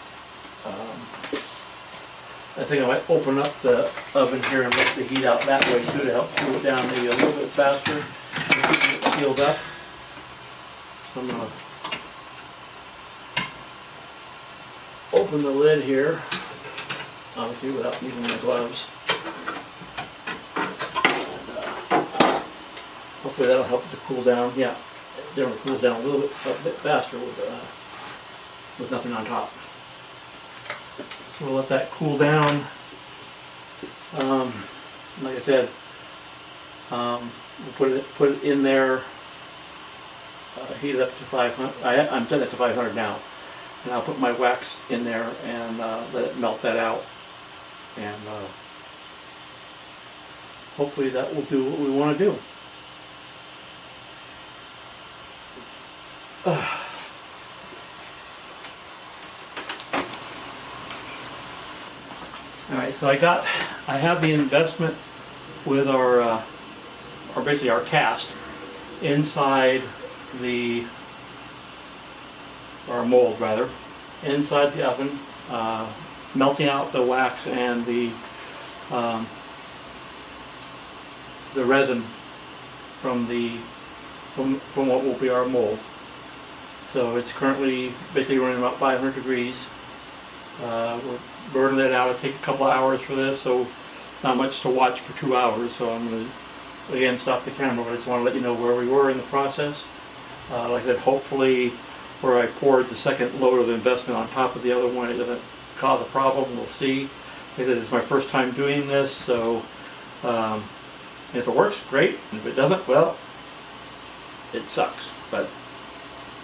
I think I might open up the oven here and let the heat out that way too to help cool it down maybe a little bit faster and keep it sealed up. So I'm going to open the lid here, obviously without using my gloves. Hopefully that'll help it to cool down. Yeah, it definitely cools down a bit faster with nothing on top. So we'll let that cool down. Like I said, we'll put it in there, heat it up to 500. I'm setting it to 500 now, and I'll put my wax in there and let it melt that out, and hopefully that will do what we want to do. Alright, so I have the investment with our basically our cast inside our mold rather, inside the oven, melting out the wax and the resin from what will be our mold. So it's currently basically running about 500 degrees. We're burning it out. It'll take a couple of hours for this, so not much to watch for 2 hours. So I'm going to again stop the camera, but I just want to let you know where we were in the process. Like I said, hopefully where I poured the second load of investment on top of the other one, it doesn't cause a problem. We'll see. Like I said, it's my first time doing this, so if it works, great. And if it doesn't, well, it sucks. But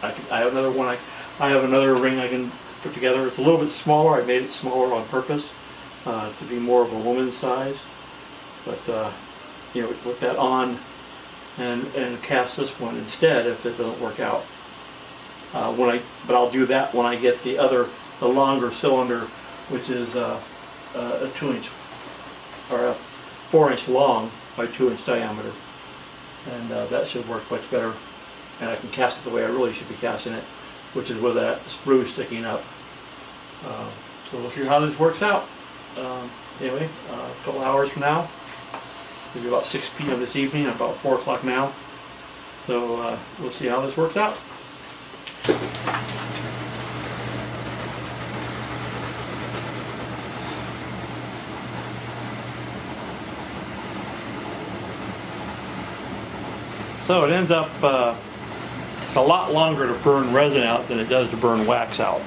I have another one. I have another ring I can put together. It's a little bit smaller. I made it smaller on purpose to be more of a woman's size. But you know, put that on and cast this one instead if it doesn't work out. But I'll do that when I get the longer cylinder, which is a 2-inch or a 4-inch long by 2-inch diameter, and that should work much better. And I can cast it the way I really should be casting it, which is with that sprue sticking up. So we'll see how this works out. Anyway, a couple hours from now, It'll be about 6 p.m. this evening, about 4 o'clock now. So we'll see how this works out. So it ends up, it's a lot longer to burn resin out than it does to burn wax out.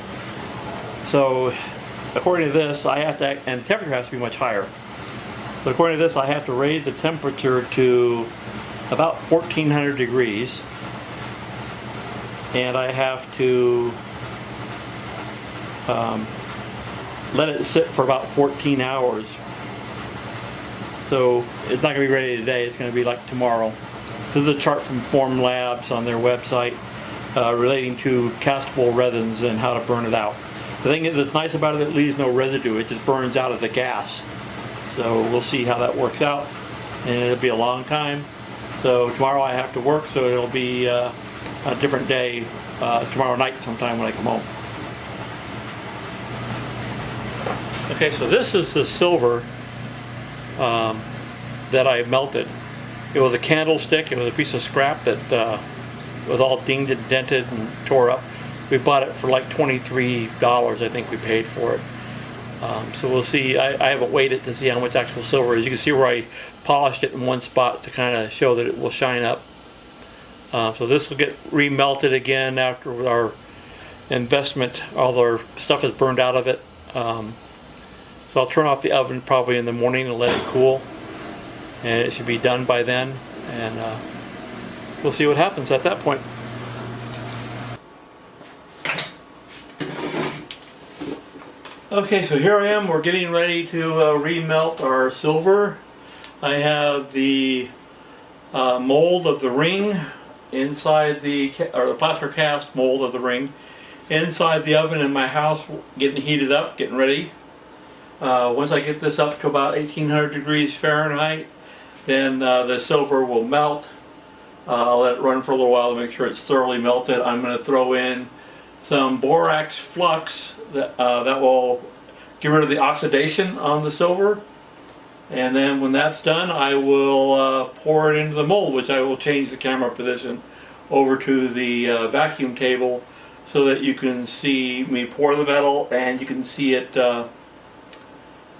So according to this, I have to, and the temperature has to be much higher. But according to this, I have to raise the temperature to about 1400 degrees. And I have to let it sit for about 14 hours. So it's not going to be ready today, it's going to be like tomorrow. This is a chart from Form Labs on their website relating to castable resins and how to burn it out. The thing that's nice about it leaves no residue, it just burns out as a gas. So we'll see how that works out, and it'll be a long time. So tomorrow I have to work, so it'll be a different day tomorrow night sometime when I come home. Okay, so this is the silver that I melted. It was a candlestick. It was a piece of scrap that was all dinged and dented and tore up. We bought it for like $23, I think we paid for it. So we'll see. I haven't weighed it to see how much actual silver is. You can see where I polished it in one spot to kind of show that it will shine up. So this will get remelted again after our investment. All our stuff is burned out of it. So I'll turn off the oven probably in the morning and let it cool. And it should be done by then. And we'll see what happens at that point. Okay, so here I am. We're getting ready to remelt our silver. I have the mold of the ring inside the plaster cast mold of the ring inside the oven in my house, getting heated up, getting ready. Once I get this up to about 1800 degrees Fahrenheit, then the silver will melt. I'll let it run for a little while to make sure it's thoroughly melted. I'm going to throw in some borax flux that will get rid of the oxidation on the silver. And then when that's done, I will pour it into the mold, which I will change the camera position over to the vacuum table so that you can see me pour the metal and you can see it, and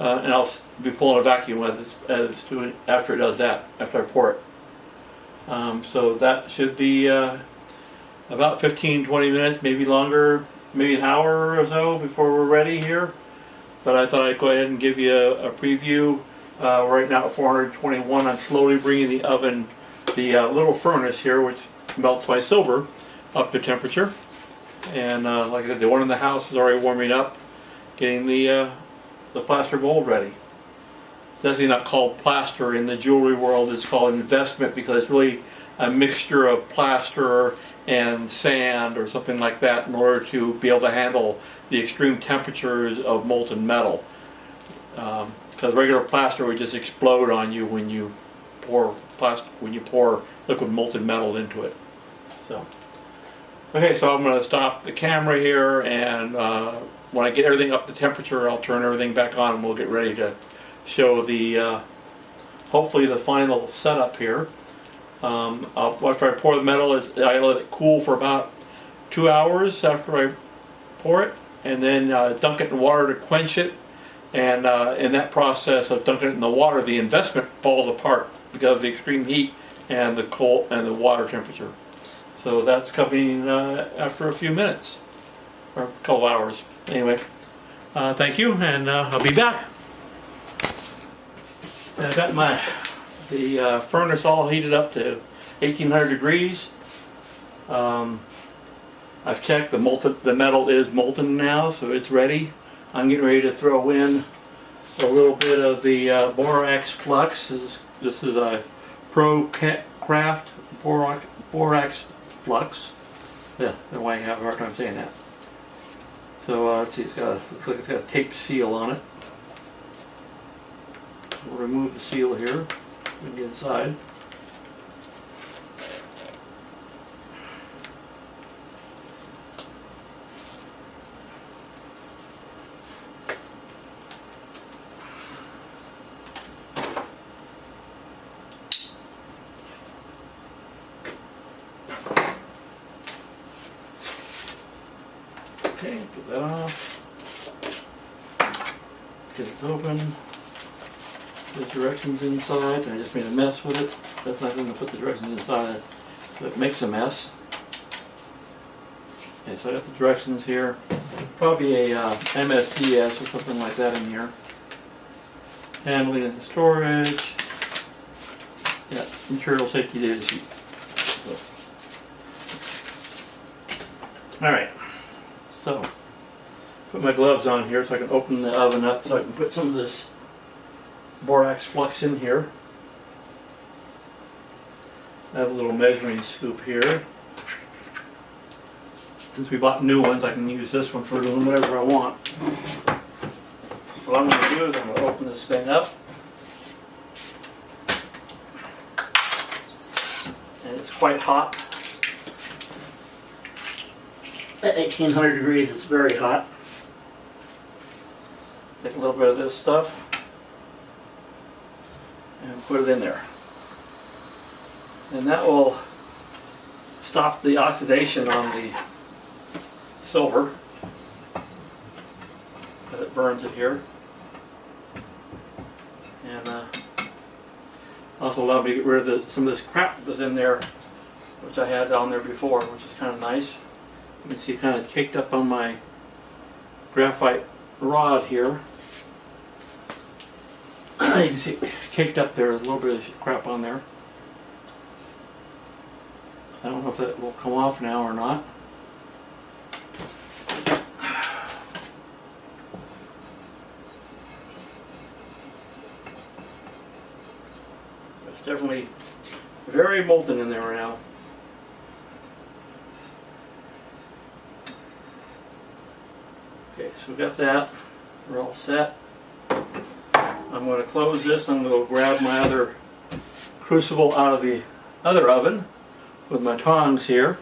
I'll be pulling a vacuum as it's doing after it does that, after I pour it. So that should be about 15-20 minutes, maybe longer, maybe an hour or so before we're ready here. But I thought I'd go ahead and give you a preview. Right now at 421, I'm slowly bringing the oven, the little furnace here, which melts my silver, up to temperature. And like I said, the one in the house is already warming up, getting the plaster mold ready. It's actually not called plaster in the jewelry world, it's called investment because it's really a mixture of plaster and sand or something like that in order to be able to handle the extreme temperatures of molten metal. Because regular plaster would just explode on you when you pour liquid molten metal into it. So, okay, so I'm going to stop the camera here, and when I get everything up to temperature, I'll turn everything back on, and we'll get ready to show the hopefully the final setup here. After I pour the metal, I let it cool for about 2 hours after I pour it, and then dunk it in water to quench it. And in that process of dunking it in the water, the investment falls apart because of the extreme heat and the cold and the water temperature. So that's coming after a few minutes or a couple hours. Anyway, thank you, and I'll be back. And I got the furnace all heated up to 1800 degrees. I've checked the metal is molten now, so it's ready. I'm getting ready to throw in a little bit of the borax flux. This is a Pro Craft borax flux. Yeah, I don't know why I have a hard time saying that. So let's see, looks like it's got a tape seal on it. We'll remove the seal here and get inside. Okay, put that off. Get this open. The directions inside. I just made a mess with it. That's not going to put the directions inside, so it makes a mess. Okay, so I got the directions here. Probably a MSDS or something like that in here. Handling and storage. Yeah, material safety data sheet. Alright, so put my gloves on here so I can open the oven up so I can put some of this borax flux in here. I have a little measuring scoop here. Since we bought new ones, I can use this one for doing whatever I want. What I'm going to do is I'm going to open this thing up. And it's quite hot. At 1800 degrees, it's very hot. Take a little bit of this stuff and put it in there. And that will stop the oxidation on the silver as it burns it here. And also allow me to get rid of some of this crap that was in there, which I had down there before, which is kind of nice. You can see it kind of caked up on my graphite rod here. You can see it caked up there, there's a little bit of crap on there. I don't know if that will come off now or not. It's definitely very molten in there right now. Okay, so we got that. We're all set. I'm going to close this. I'm going to grab my other crucible out of the other oven with my tongs here.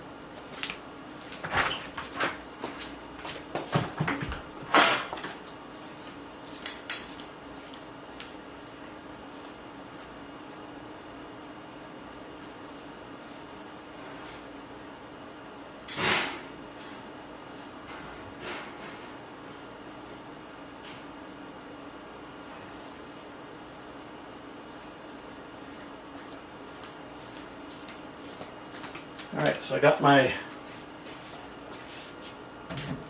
Alright, so I got my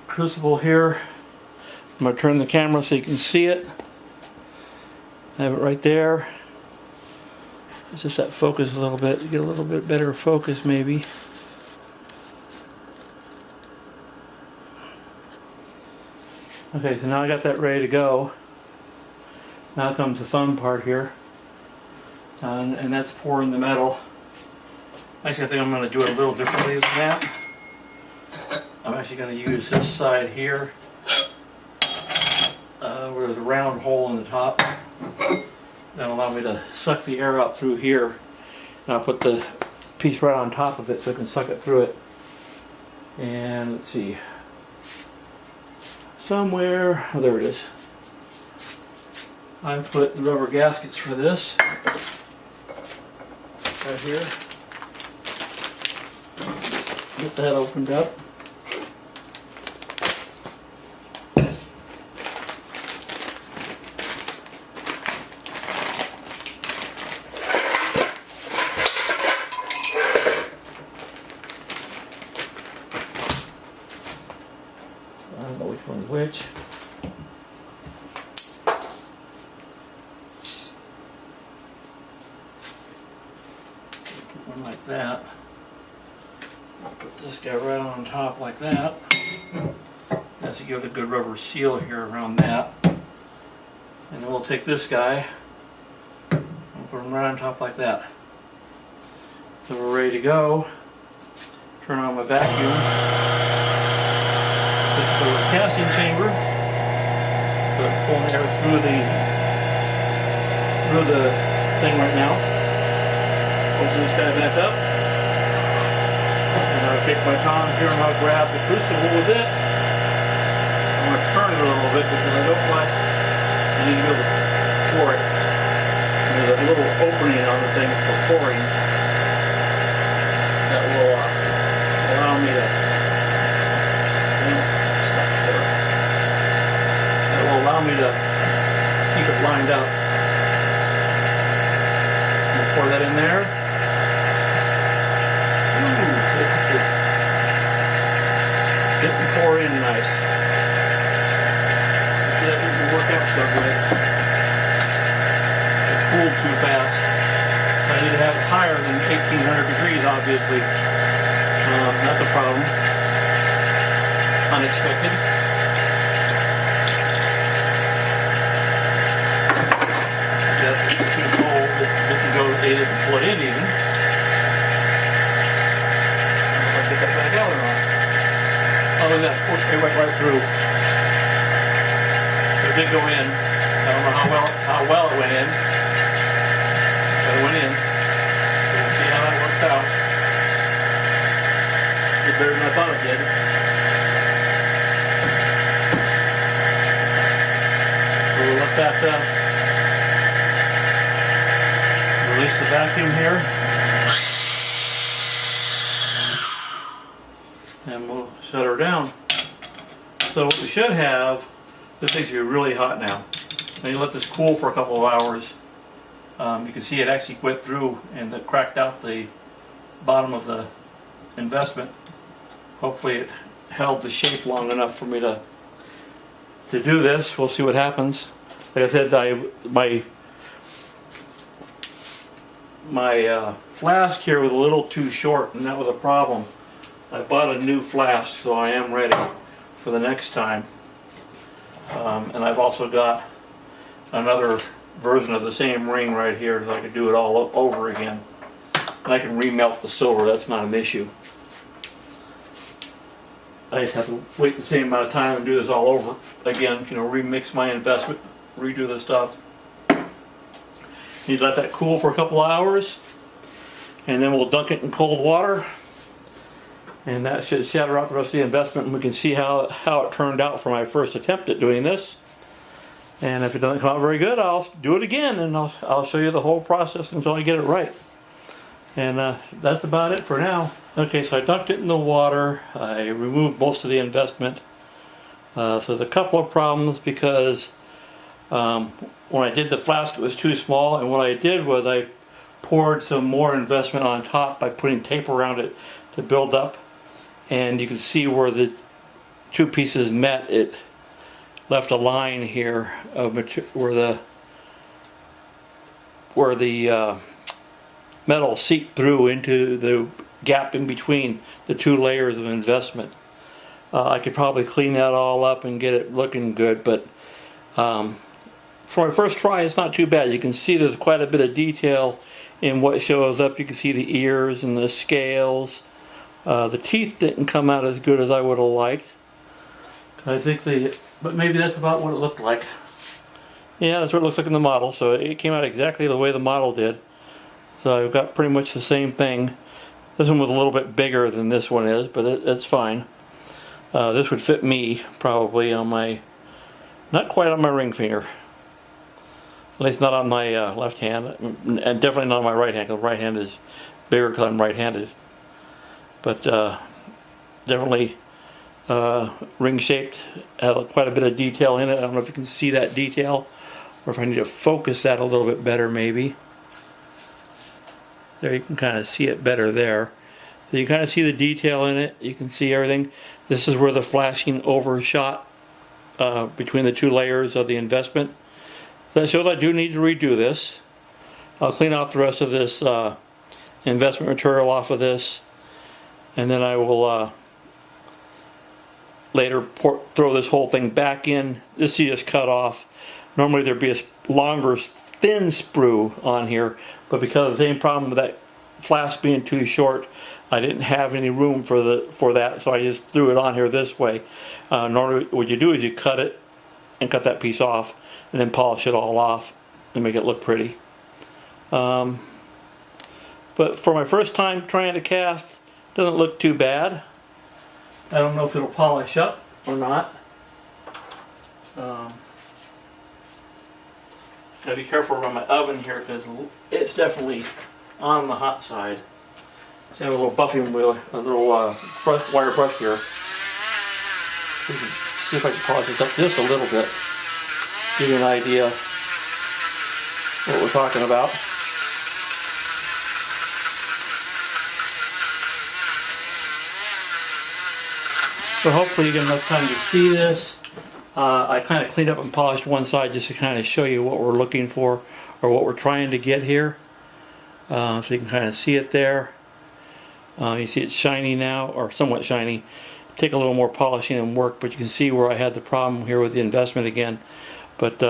crucible here. I'm going to turn the camera so you can see it. I have it right there. It's just that focus a little bit, to get a little bit better focus maybe. Okay, so now I got that ready to go. Now comes the fun part here. And that's pouring the metal. Actually, I think I'm going to do it a little differently than that. I'm actually going to use this side here, where there's a round hole in the top. That'll allow me to suck the air out through here. And I'll put the piece right on top of it so I can suck it through it. And let's see. Somewhere, oh, there it is. I put the rubber gaskets for this. Right here. Get that opened up. I don't know which one's which. Put one like that. I'll put this guy right on top like that. That's to give it a good rubber seal here around that. And then we'll take this guy and put him right on top like that. So we're ready to go. Turn on my vacuum. This is the casting chamber. So I'm pulling air through the thing right now. Open this guy back up. And I'll take my tongs here and I'll grab the crucible with it. I'm going to turn it a little bit because I don't like, I need to be able to pour it. And there's a little opening on the thing for pouring that will allow me to stop turned out. We'll pour that in there. Didn't pour in nice. That didn't work out so good. It cooled too fast. I need to have it higher than 1800 degrees, obviously. That's a problem. Unexpected. That's too cold. It didn't go, they didn't pull it in even. If I get that back out or not. Oh, look at that. It went right through. It did go in. I don't know how well it went in. But it went in. We'll see how that works out. Did better than I thought it did. So we'll let that release the vacuum here. And we'll shut her down. So what we should have, this thing should be really hot now. Then you let this cool for a couple of hours. You can see it actually went through and it cracked out the bottom of the investment. Hopefully it held the shape long enough for me to do this. We'll see what happens. Like I said, my flask here was a little too short, and that was a problem. I bought a new flask, so I am ready for the next time. And I've also got another version of the same ring right here, so I can do it all over again. And I can remelt the silver, that's not an issue. I just have to wait the same amount of time and do this all over again, remix my investment, redo the stuff. You let that cool for a couple of hours, and then we'll dunk it in cold water, and that should shatter out the rest of the investment, and we can see how it turned out for my first attempt at doing this. And if it doesn't come out very good, I'll do it again, and I'll show you the whole process until I get it right. And that's about it for now. Okay, so I dunked it in the water. I removed most of the investment. So there's a couple of problems because when I did the flask, it was too small, and what I did was I poured some more investment on top by putting tape around it to build up. And you can see where the two pieces met. It left a line here of where the metal seeped through into the gap in between the two layers of investment. I could probably clean that all up and get it looking good, but for my first try, it's not too bad. You can see there's quite a bit of detail in what shows up. You can see the ears and the scales. The teeth didn't come out as good as I would have liked. But maybe that's about what it looked like. Yeah, that's what it looks like in the model. So it came out exactly the way the model did. So I've got pretty much the same thing. This one was a little bit bigger than this one is, but it's fine. This would fit me probably on not quite on my ring finger. At least not on my left hand, and definitely not on my right hand, because right hand is bigger because I'm right-handed. But definitely ring-shaped, had quite a bit of detail in it. I don't know if you can see that detail, or if I need to focus that a little bit better maybe. There, you can kind of see it better there. So you kind of see the detail in it. You can see everything. This is where the flashing overshot between the two layers of the investment. So that shows I do need to redo this. I'll clean out the rest of this investment material off of this, and then I will later throw this whole thing back in. This is just cut off. Normally there'd be a longer thin sprue on here, but because of the same problem with that flask being too short, I didn't have any room for that, so I just threw it on here this way. Normally what you do is you cut it and cut that piece off, and then polish it all off and make it look pretty. But for my first time trying to cast, it doesn't look too bad. I don't know if it'll polish up or not. Gotta be careful around my oven here because it's definitely on the hot side. So I have a little buffing wheel, a little wire brush here. See if I can polish it up just a little bit. Give you an idea. talking about. So hopefully you get enough time to see this. I kind of cleaned up and polished one side just to kind of show you what we're looking for or what we're trying to get here. So you can kind of see it there. You see it's shiny now, or somewhat shiny. Take a little more polishing and work, but you can see where I had the problem here with the investment again. But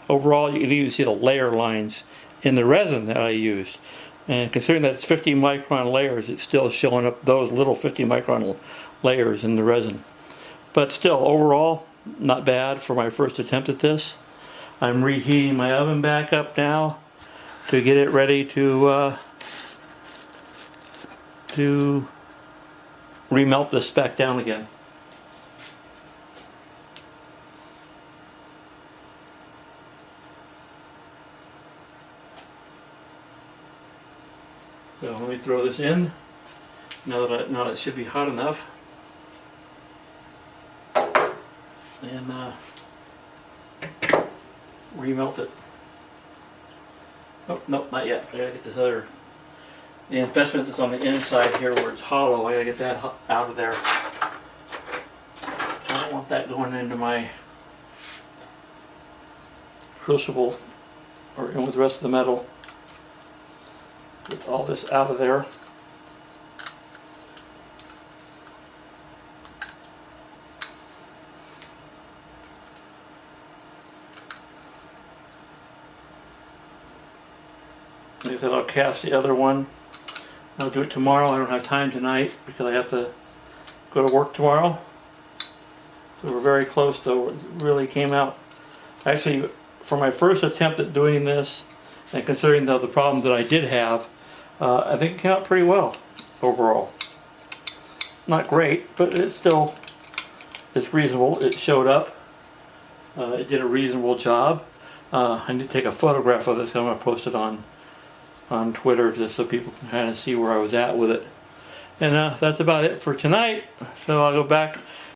overall, you can even see the layer lines in the resin that I used. And considering that it's 50 micron layers, it's still showing up those little 50 micron layers in the resin. But still, overall, not bad for my first attempt at this. I'm reheating my oven back up now to get it ready to remelt this back down again. So let me throw this in. Now that it should be hot enough. And remelt it. Oh, no, not yet. I gotta get this other, the investment that's on the inside here where it's hollow, I gotta get that out of there. I don't want that going into my crucible or in with the rest of the metal. Get all this out of there. Like that, I'll cast the other one. I'll do it tomorrow. I don't have time tonight because I have to go to work tomorrow. So we're very close though. It really came out. Actually, for my first attempt at doing this, and considering the problem that I did have, I think it came out pretty well overall. Not great, but it's reasonable. It showed up. It did a reasonable job. I need to take a photograph of this. I'm going to post it on Twitter just so people can kind of see where I was at with it. And that's about it for tonight. So I'll go back